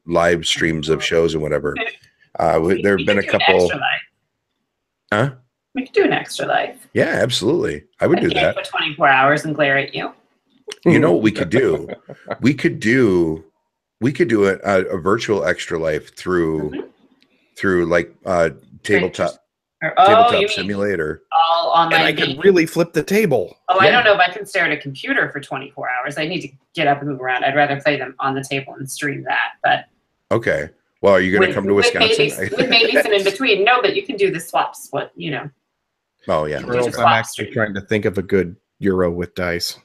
live streams of shows and whatever. There have been a couple. Huh? We could do an Extra Life. Yeah, absolutely. I would do that for 24 hours and glare at you. You know what we could do? We could do a virtual Extra Life through like tabletop simulator. All online. And I could really flip the table. Oh, I don't know if I can stare at a computer for 24 hours. I need to get up and move around. I'd rather play them on the table and stream that. But okay. Well, are you going to come to Wisconsin? With maybe some in between. No, but you can do the swaps. Oh yeah. I'm actually trying to think of a good Euro with dice.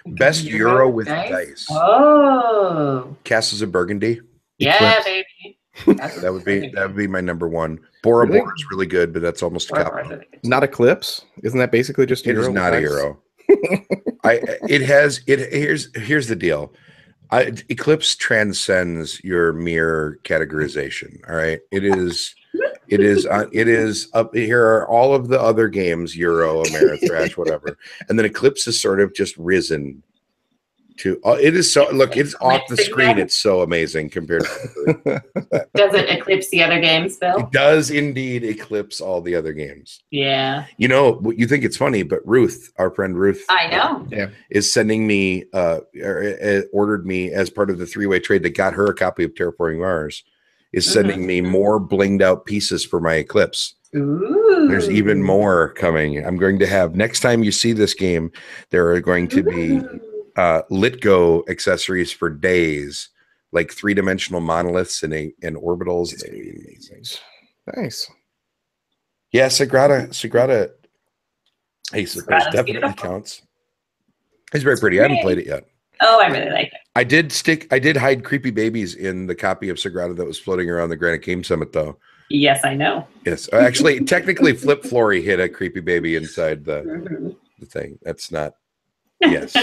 Best Euro with dice. Oh. Castles of Burgundy. Yeah, baby. That would be my number one. Bora Bora is really good, but that's almost a cop. Not Eclipse? Isn't that basically just a Euro? It is not a Euro. Here's the deal. Eclipse transcends your mere categorization. All right. It is up here are all of the other games, Euro, Ameritrash, whatever. And then Eclipse has sort of just risen It is so. Look, it's off the Eclipsing screen. them? It's so amazing compared to. Does it eclipse the other games, Bill? It does indeed eclipse all the other games. Yeah. You know, you think it's funny, but Ruth, our friend Ruth, I know. is sending me, ordered me as part of the three-way trade that got her a copy of Terraforming Mars, is sending me more blinged out pieces for my Eclipse. Ooh. There's even more coming. I'm going to have, next time you see this game, there are going to be LitGo accessories for days, like 3-dimensional monoliths and orbitals. It's going to be amazing. Nice. Yeah, Sagrada. Hey, so those Sagrada's definitely beautiful. counts. It's very pretty. I haven't played it yet. Oh, I really like it. I did hide creepy babies in the copy of Sagrada that was floating around the Granite Game Summit, though. Yes, I know. Yes, actually, technically, Flip Flory hid a creepy baby inside the thing. That's not. Yes,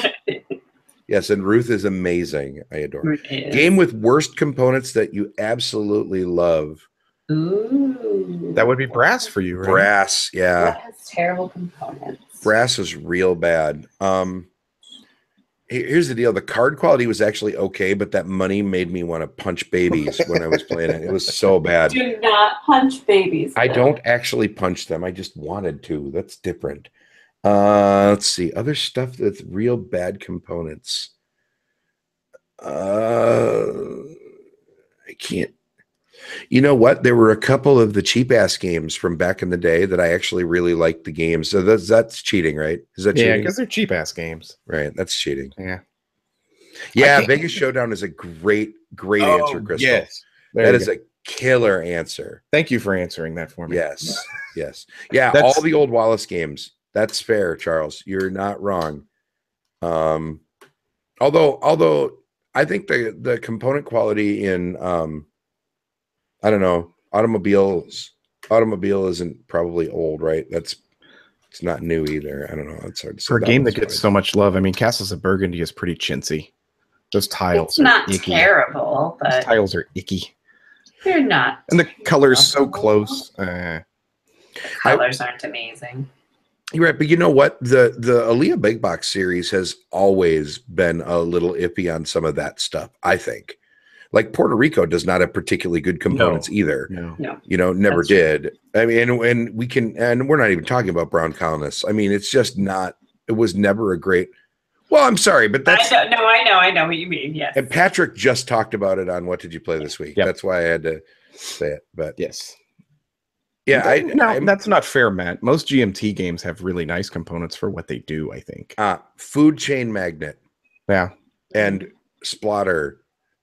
yes, and Ruth is amazing. I adore her. Game with worst components that you absolutely love. Ooh. That would be brass for you, right? Brass, yeah. What has terrible components? Brass is real bad. Here's the deal. The card quality was actually okay, but that money made me want to punch babies when I was playing it. It was so bad. Do not punch babies. I don't actually punch them. I just wanted to. That's different. Let's see. Other stuff that's real bad components. I can't. You know what? There were a couple of the cheap ass games from back in the day that I actually really liked the games. So that's cheating, right? Is that cheating? Yeah, because they're cheap ass games. Right. That's cheating. Yeah. Yeah. Vegas Showdown is a great answer, Crystal. Yes. That is a killer answer. Thank you for answering that for me. Yes. Yes. Yeah. That's- all the old Wallace games. That's fair, Charles. You're not wrong. Although I think the component quality in I don't know, automobile isn't probably old, right? It's not new either. I don't know. It's hard to say. For a game that gets so much love, I mean, Castles of Burgundy is pretty chintzy. Those tiles It's not are icky. terrible, Those but tiles are icky. they're not. And the color's so close. The colors aren't amazing. You're right, but you know what? The Aaliyah Big Box series has always been a little iffy on some of that stuff, I think. Like Puerto Rico does not have particularly good components either. No. You know, never That's true. did. I mean, and we're not even talking about brown colonists. I mean, it's just not, it was never a great, well, I'm sorry, but that's. I know what you mean. Yes. And Patrick just talked about it on What Did You Play This Week? Yep. That's why I had to say it. But Yes. yeah, that's not fair, Matt. Most GMT games have really nice components for what they do, I think. Food Chain Magnet Yeah. and Splotter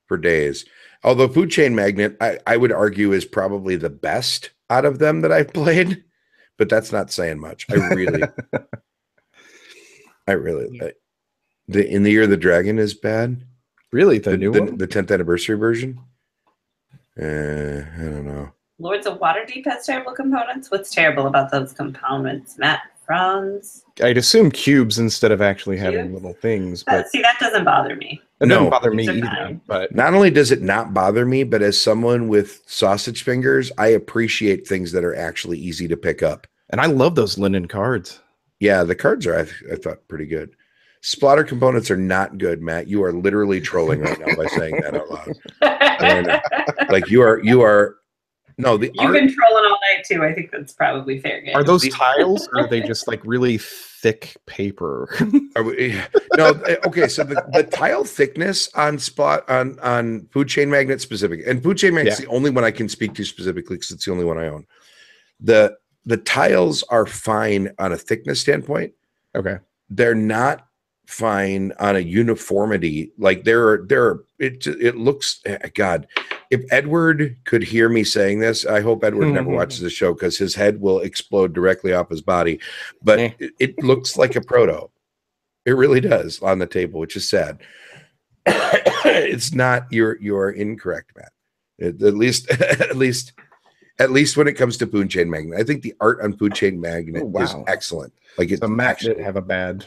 for days. Although Food Chain Magnet, I would argue, is probably the best out of them that I've played, but that's not saying much. I really, In the Year of the Dragon is bad. Really? The new one? The 10th anniversary version? I don't know. Lords of Waterdeep has terrible components. What's terrible about those components, Matt? Franz? I'd assume cubes instead of actually having Cubes? little things. But See, that doesn't bother me. it No. doesn't bother me They're either. fine. But Not only does it not bother me, but as someone with sausage fingers, I appreciate things that are actually easy to pick up. and I love those linen cards. Yeah, the cards are, I thought, pretty good. Splatter components are not good, Matt. You are literally trolling right now by saying that out loud. Like you are. No, the You've been trolling all night too. I think that's probably fair game. Are those tiles or are they just like really thick paper? No, okay. So the tile thickness on Food Chain Magnet specific, and Food Chain Magnet's the only one I can speak to specifically because it's the only one I own. The tiles are fine on a thickness standpoint. Okay. They're not fine on a uniformity. Like it looks, God, if Edward could hear me saying this, I hope Edward never watches the show because his head will explode directly off his body. But it looks like a proto. It really does on the table, which is sad. It's not, you're incorrect, Matt. At least when it comes to Food Chain Magnet. I think the art on Food Chain Magnet is excellent. Like it's so Matt did have a bad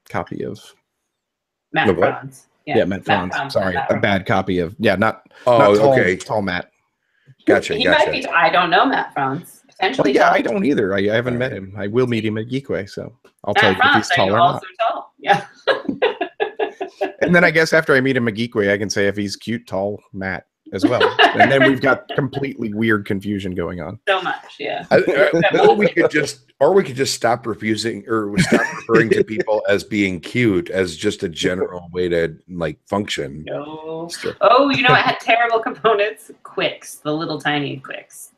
copy of Matt Franz. Yeah, Matt Franz. Sorry, a bad copy of not tall Matt. Gotcha. He might be. I don't know Matt Franz. Potentially. Well, yeah, I don't either. I haven't met him. I will meet him at Geekway, so I'll tell you if he's tall or not. Also tall. Yeah. And then I guess after I meet him a geek way, I can say if he's cute, tall, Matt as well. And then we've got completely weird confusion going on. So much, yeah. Or we could just stop refusing or stop referring to people as being cute as just a general way to like function. No. Oh, you know what had terrible components? Quicks, the little tiny quicks.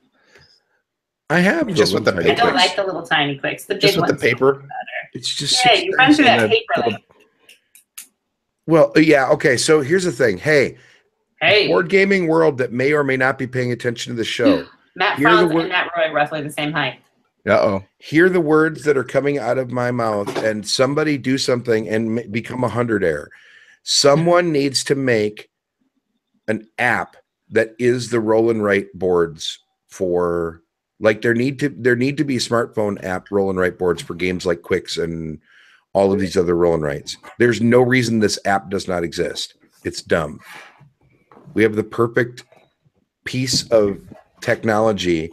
I have Just with the I don't like the little tiny quicks. The big just with ones the paper. better. It's just Yeah, you run through that and paper. Like, well, yeah, okay. So here's the thing. Hey, hey, board gaming world that may or may not be paying attention to the show. Matt Hear the Franz word- and Matt Roy roughly the same height. Uh-oh. Hear the words that are coming out of my mouth, and somebody do something and become 100 air. Someone needs to make an app that is the roll and write boards for like there need to be smartphone app roll and write boards for games like Quicks and all of these other roll and writes. There's no reason this app does not exist. It's dumb. We have the perfect piece of technology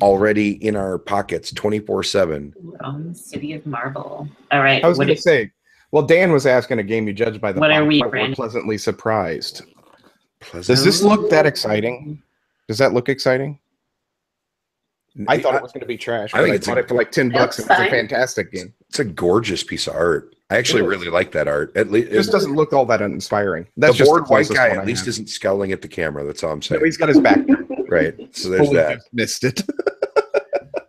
already in our pockets 24/7. City of Marble. All right. I was going to say, well, Dan was asking a game you judge by the What are box, we, but we're Brandon? pleasantly surprised. Does this look that exciting? Does that look exciting? I thought it was going to be trash. I think I it's bought it for like $10. That's It was a fine. fantastic game. It's a gorgeous piece of art. I actually really like that art. At least It just doesn't look all that uninspiring. That's the just board the white closest guy one at I least have. isn't scowling at the camera. That's all I'm saying. No, he's got his back. Right. So there's Fully that. just missed it.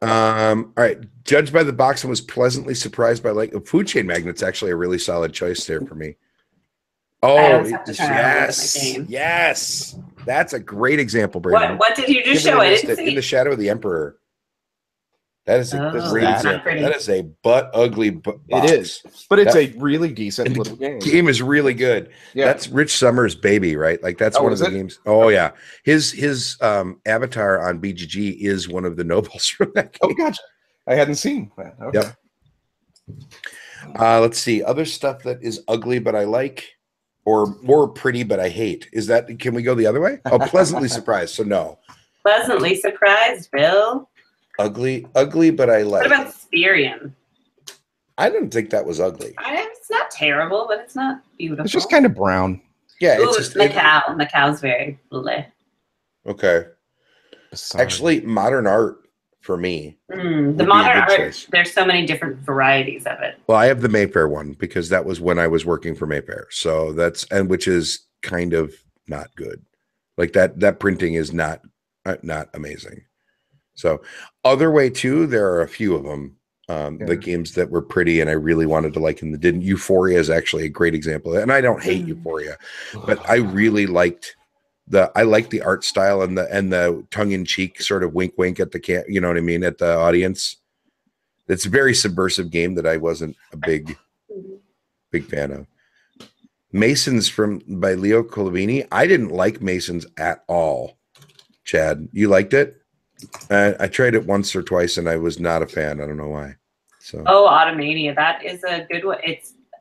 All right. Judged by the box and was pleasantly surprised by like food chain magnet's actually a really solid choice there for me. Oh, always have to turn around and look at my yes. game. Yes. That's a great example, Brandon. What did you just Kimberly show? I missed didn't it. In the see. Shadow of the Emperor. That is a Oh, great that's not example. pretty. That is a butt ugly box. It is. But it's That- a really decent little game. Game is really good. Yeah. That's Rich Summers' baby, right? Like that's Oh, one of is the it? games. Oh yeah, his avatar on BGG is one of the nobles from that game. Oh, gotcha. I hadn't seen that. Okay. Yep. Let's see other stuff that is ugly but I like, or more pretty but I hate. Is that? Can we go the other way? Oh, pleasantly surprised. So no, Pleasantly surprised, Bill. ugly but I like. What about Spirion? I didn't think that was ugly. It's not terrible, but it's not beautiful. It's just kind of brown. Yeah, Ooh, it's just Macau. Macau's very bleh. okay. Bizarre. Actually, modern art for me. The Would be a modern good art, choice. there's so many different varieties of it. Well, I have the Mayfair one because that was when I was working for Mayfair. So that's which is kind of not good. Like that printing is not amazing. So other way too, there are a few of them. The games that were pretty and I really wanted to like and that didn't. Euphoria is actually a great example of that. And I don't hate Euphoria, but I really liked the art style and the tongue-in-cheek sort of wink at the you know what I mean, at the audience. It's a very subversive game that I wasn't a big fan of. Masons by Leo Colavini. I didn't like Masons at all. Chad, you liked it? I tried it once or twice and I was not a fan. I don't know why. So Oh, Automania. That is a good one.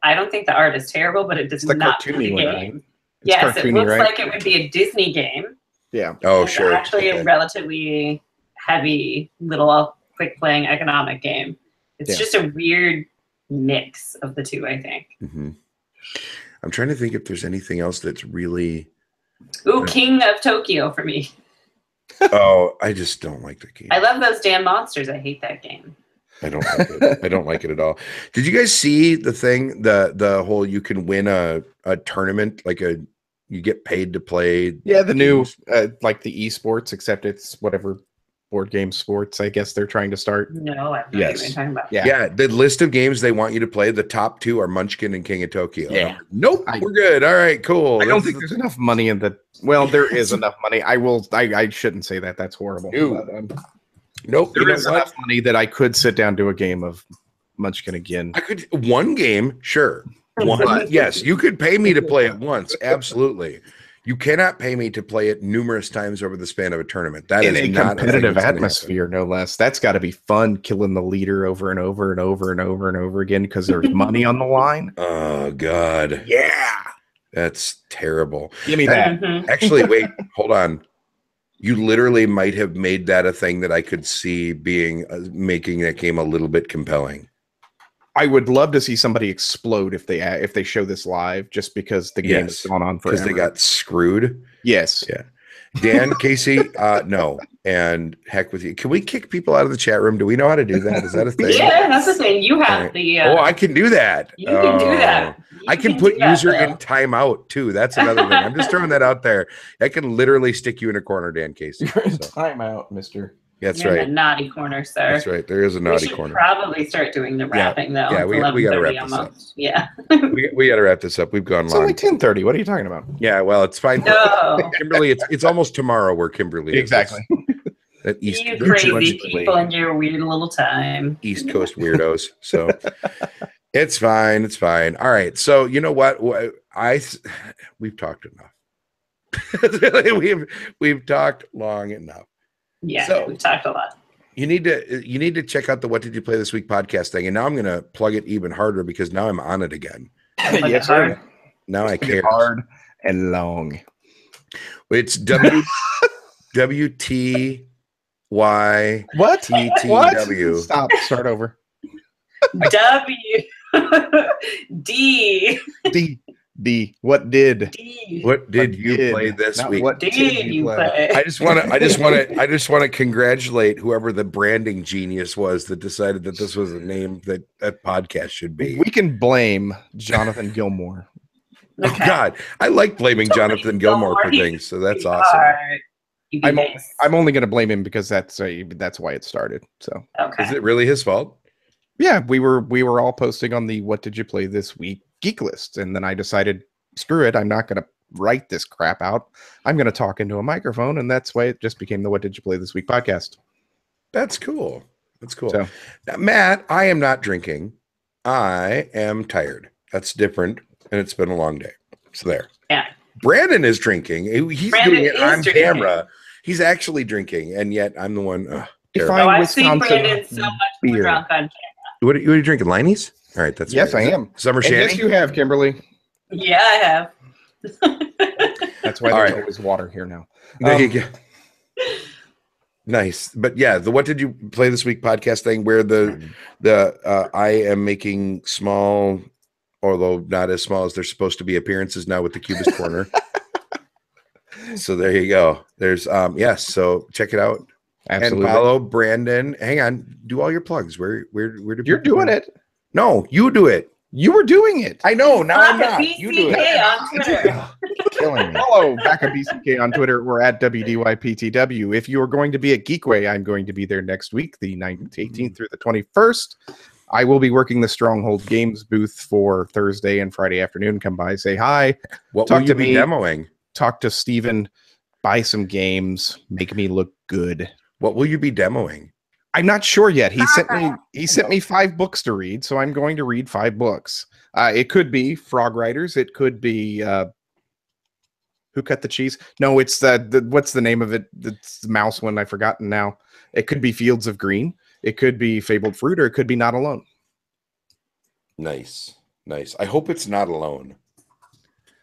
I don't think the art is terrible, but it does It's the not fit cartoony the one, game. right? It's Yes, it cartoony, looks right? like it would be a Disney game. Yeah. oh It's sure. actually Okay. a relatively heavy, little quick playing economic game. It's Yeah. just a weird mix of the two, I think. Mhm. I'm trying to think if there's anything else that's really Ooh, King of Tokyo for me. oh, I just don't like the game. I love those damn monsters. I hate that game. I don't like it. I don't like it at all. Did you guys see the thing, the whole you can win a tournament, like you get paid to play? Yeah, the new games? like the esports, except it's whatever board game sports, I guess they're trying to start. No, I have no idea Yes. what you're talking about. Yeah. Yeah, the list of games they want you to play, the top two are Munchkin and King of Tokyo. Yeah. I'm like, nope, I- we're good. All right, cool. I don't This think is- there's enough money in the. Well, there is enough money. I shouldn't say that. That's horrible. Ew. But, nope. there You know is what? enough money that I could sit down to a game of Munchkin again. I could one game, sure. One, yes, you could pay me to play it once. Absolutely. You cannot pay me to play it numerous times over the span of a tournament. That In is a not thing competitive that's gonna atmosphere, no less. That's got to be fun, killing the leader over and over and over and over and over again because there's money on the line. happen. Oh God, Yeah, that's terrible. give me that. Mhm. Actually, wait, hold on. You literally might have made that a thing that I could see being making that game a little bit compelling. I would love to see somebody explode if they show this live, just because the game has gone on forever. Because they got screwed. Yes. Yeah. Dan, Casey, no. And heck with you. Can we kick people out of the chat room? Do we know how to do that? Is that a thing? Yeah, that's the thing. You have Right. the. I can do that. You can do that. I can put user in timeout too. That's another thing. I'm just throwing that out there. I can literally stick you in a corner, Dan Casey. You're in timeout, mister. That's You're right. in a naughty corner, sir. That's right. There is a naughty we should corner. Probably start doing the wrapping though. Yeah, we got to wrap this up. Yeah. we got to wrap this up. We've gone It's long. only 10:30. What are you talking about? Yeah, well, it's fine. No. Kimberly, it's almost tomorrow where Kimberly is. Exactly. That East You crazy people and your weird little time. East Coast weirdos. So it's fine. It's fine. All right. So you know what? We've talked enough. we've talked long enough. Yeah, So, we've talked a lot. You need to check out the What Did You Play This Week podcast thing. And now I'm going to plug it even harder because now I'm on it again. Yes, sir. Now I care. Hard and long. It's WTY. What? TTW. Stop. Start over. D. What did? D. What did you play this week? What did you play? I just want to congratulate whoever the branding genius was that decided that this was a name that podcast should be. We can blame Jonathan Gilmour. Oh God, I like blaming Jonathan Gilmour for things, so that's awesome. I'm only going to blame him because that's why it started. So okay. Is it really his fault? Yeah, we were all posting on the What Did You Play This Week geek list, and then I decided, screw it, I'm not going to write this crap out. I'm going to talk into a microphone, and that's why it just became the What Did You Play This Week podcast. That's cool. That's cool. So, now, Matt, I am not drinking. I am tired. That's different, and it's been a long day. So there. Yeah. Brandon is drinking. He's doing it on camera. He's actually drinking, and yet I'm the one. I see Brandon so much more drunk on camera. What are you drinking? Liney's? All right, that's yes, right. I am. Summer Shandy? Yes, you have, Kimberly. Yeah, I have. That's why there's always water here now. There you go. Nice. But yeah, the What Did You Play This Week podcast thing where the I am making small, although not as small as they're supposed to be, appearances now with the Cubist corner. So there you go. There's yes, so check it out. Absolutely. And follow Brandon. Hang on, do all your plugs. Where do you're doing it? No, you do it. You were doing it. I know. Now I'm not. You do it. On Twitter. Killing me. Hello, back at BCK on Twitter. We're at WDYPTW. If you are going to be at Geekway, I'm going to be there next week, the 18th through the 21st. I will be working the Stronghold Games booth for Thursday and Friday afternoon. Come by, say hi. What will you be demoing? Talk to Steven, buy some games, make me look good. What will you be demoing? I'm not sure yet. He sent me 5 books to read, so I'm going to read 5 books. It could be Frog Riders. It could be Who Cut the Cheese? No, it's the what's the name of it? It's the mouse one. I've forgotten now. It could be Fields of Green. It could be Fabled Fruit, or it could be Not Alone. Nice. I hope it's Not Alone.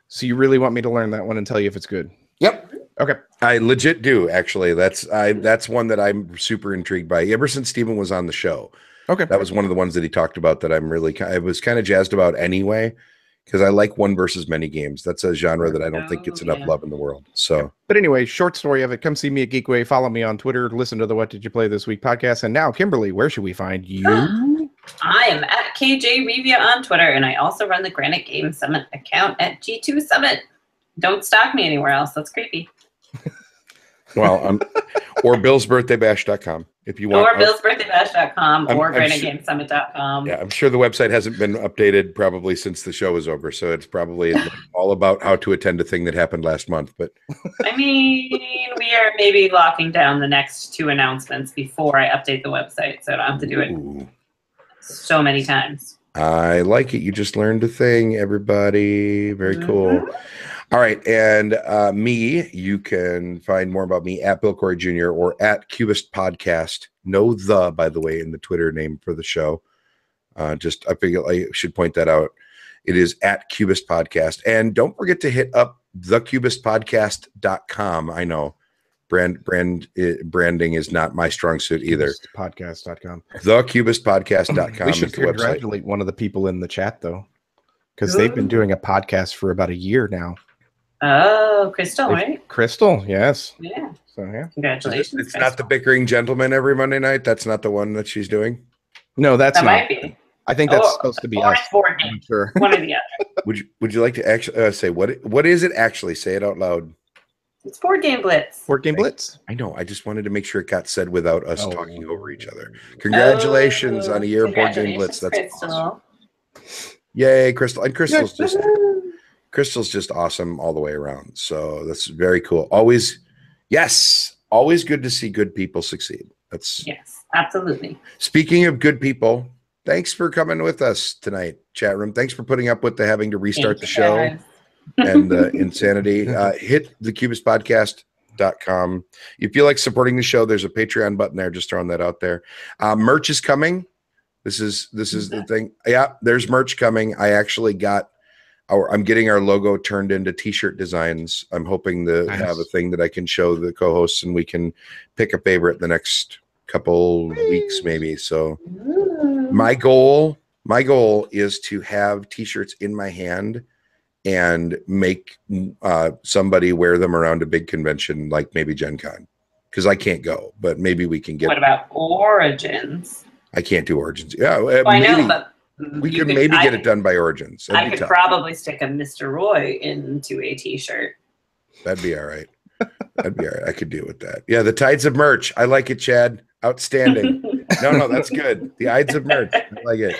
So you really want me to learn that one and tell you if it's good? Yep. Okay. I legit do, actually. That's one that I'm super intrigued by. Ever since Steven was on the show. Okay. That was one of the ones that he talked about that I was kind of jazzed about anyway, because I like one versus many games. That's a genre that I don't think gets enough love in the world. So, but anyway, short story of it. Come see me at Geekway. Follow me on Twitter. Listen to the What Did You Play This Week podcast. And now, Kimberly, where should we find you? I am at KJ Revia on Twitter, and I also run the Granite Game Summit account at G2 Summit. Don't stalk me anywhere else. That's creepy. Well, or BillsBirthdayBash.com if you want. Or BillsBirthdayBash.com or GraniteGameSummit.com. Yeah, I'm sure the website hasn't been updated probably since the show is over. So it's probably all about how to attend a thing that happened last month. But I mean, we are maybe locking down the next 2 announcements before I update the website. So I don't have to do it so many times. I like it. You just learned a thing, everybody. Very cool. All right. And me, you can find more about me at Bill Corey Jr. or at Cubist Podcast. No by the way, in the Twitter name for the show. I figure I should point that out. It is at Cubist Podcast. And don't forget to hit up thecubistpodcast.com. I know Branding is not my strong suit either. Podcast.com. Thecubistpodcast.com We is should the website. congratulate one of the people in the chat, though, because they've been doing a podcast for about a year now. Oh, Crystal, right? Crystal, yes. Yeah. So, yeah. Congratulations. It's not the Bickering Gentleman every Monday night. That's not the one that she's doing. No, that's That not. might be. I think that's supposed to be or us. it's board game. Sure. One or the other. Would you like to actually say what is it actually? Say it out loud. It's board game blitz. Board game blitz. I know. I just wanted to make sure it got said without us talking over each other. Congratulations on a year of board game blitz. That's Crystal. awesome. Yay, Crystal! And Crystal's just awesome all the way around. So that's very cool. Always good to see good people succeed. Yes, absolutely. Speaking of good people, thanks for coming with us tonight, chat room. Thanks for putting up with the having to restart the show and the insanity. Hit thecubistpodcast.com. If you like supporting the show, there's a Patreon button there. Just throwing that out there. Merch is coming. This is the thing. Yeah, there's merch coming. I actually got I'm getting our logo turned into t-shirt designs. I'm hoping to have a thing that I can show the co-hosts and we can pick a favorite the next couple weeks maybe. So my goal is to have t-shirts in my hand and make somebody wear them around a big convention like maybe Gen Con, because I can't go, but maybe we can get. What about Origins? I can't do Origins. Yeah, well, I know, but we could maybe get it done by Origins. I could probably stick a Mr. Roy into a t-shirt. That'd be all right. That'd be all right. I could deal with that. Yeah, the Tides of merch. I like it, Chad. Outstanding. No, that's good. The Ides of merch. I like it.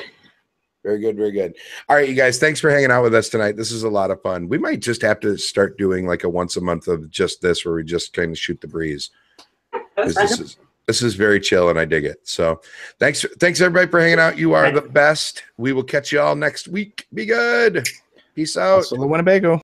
Very good, very good. All right, you guys, thanks for hanging out with us tonight. This is a lot of fun. We might just have to start doing like a once a month of just this, where we just kind of shoot the breeze. This is very chill, and I dig it. So thanks everybody for hanging out. You are the best. We will catch you all next week. Be good. Peace out. Winnebago.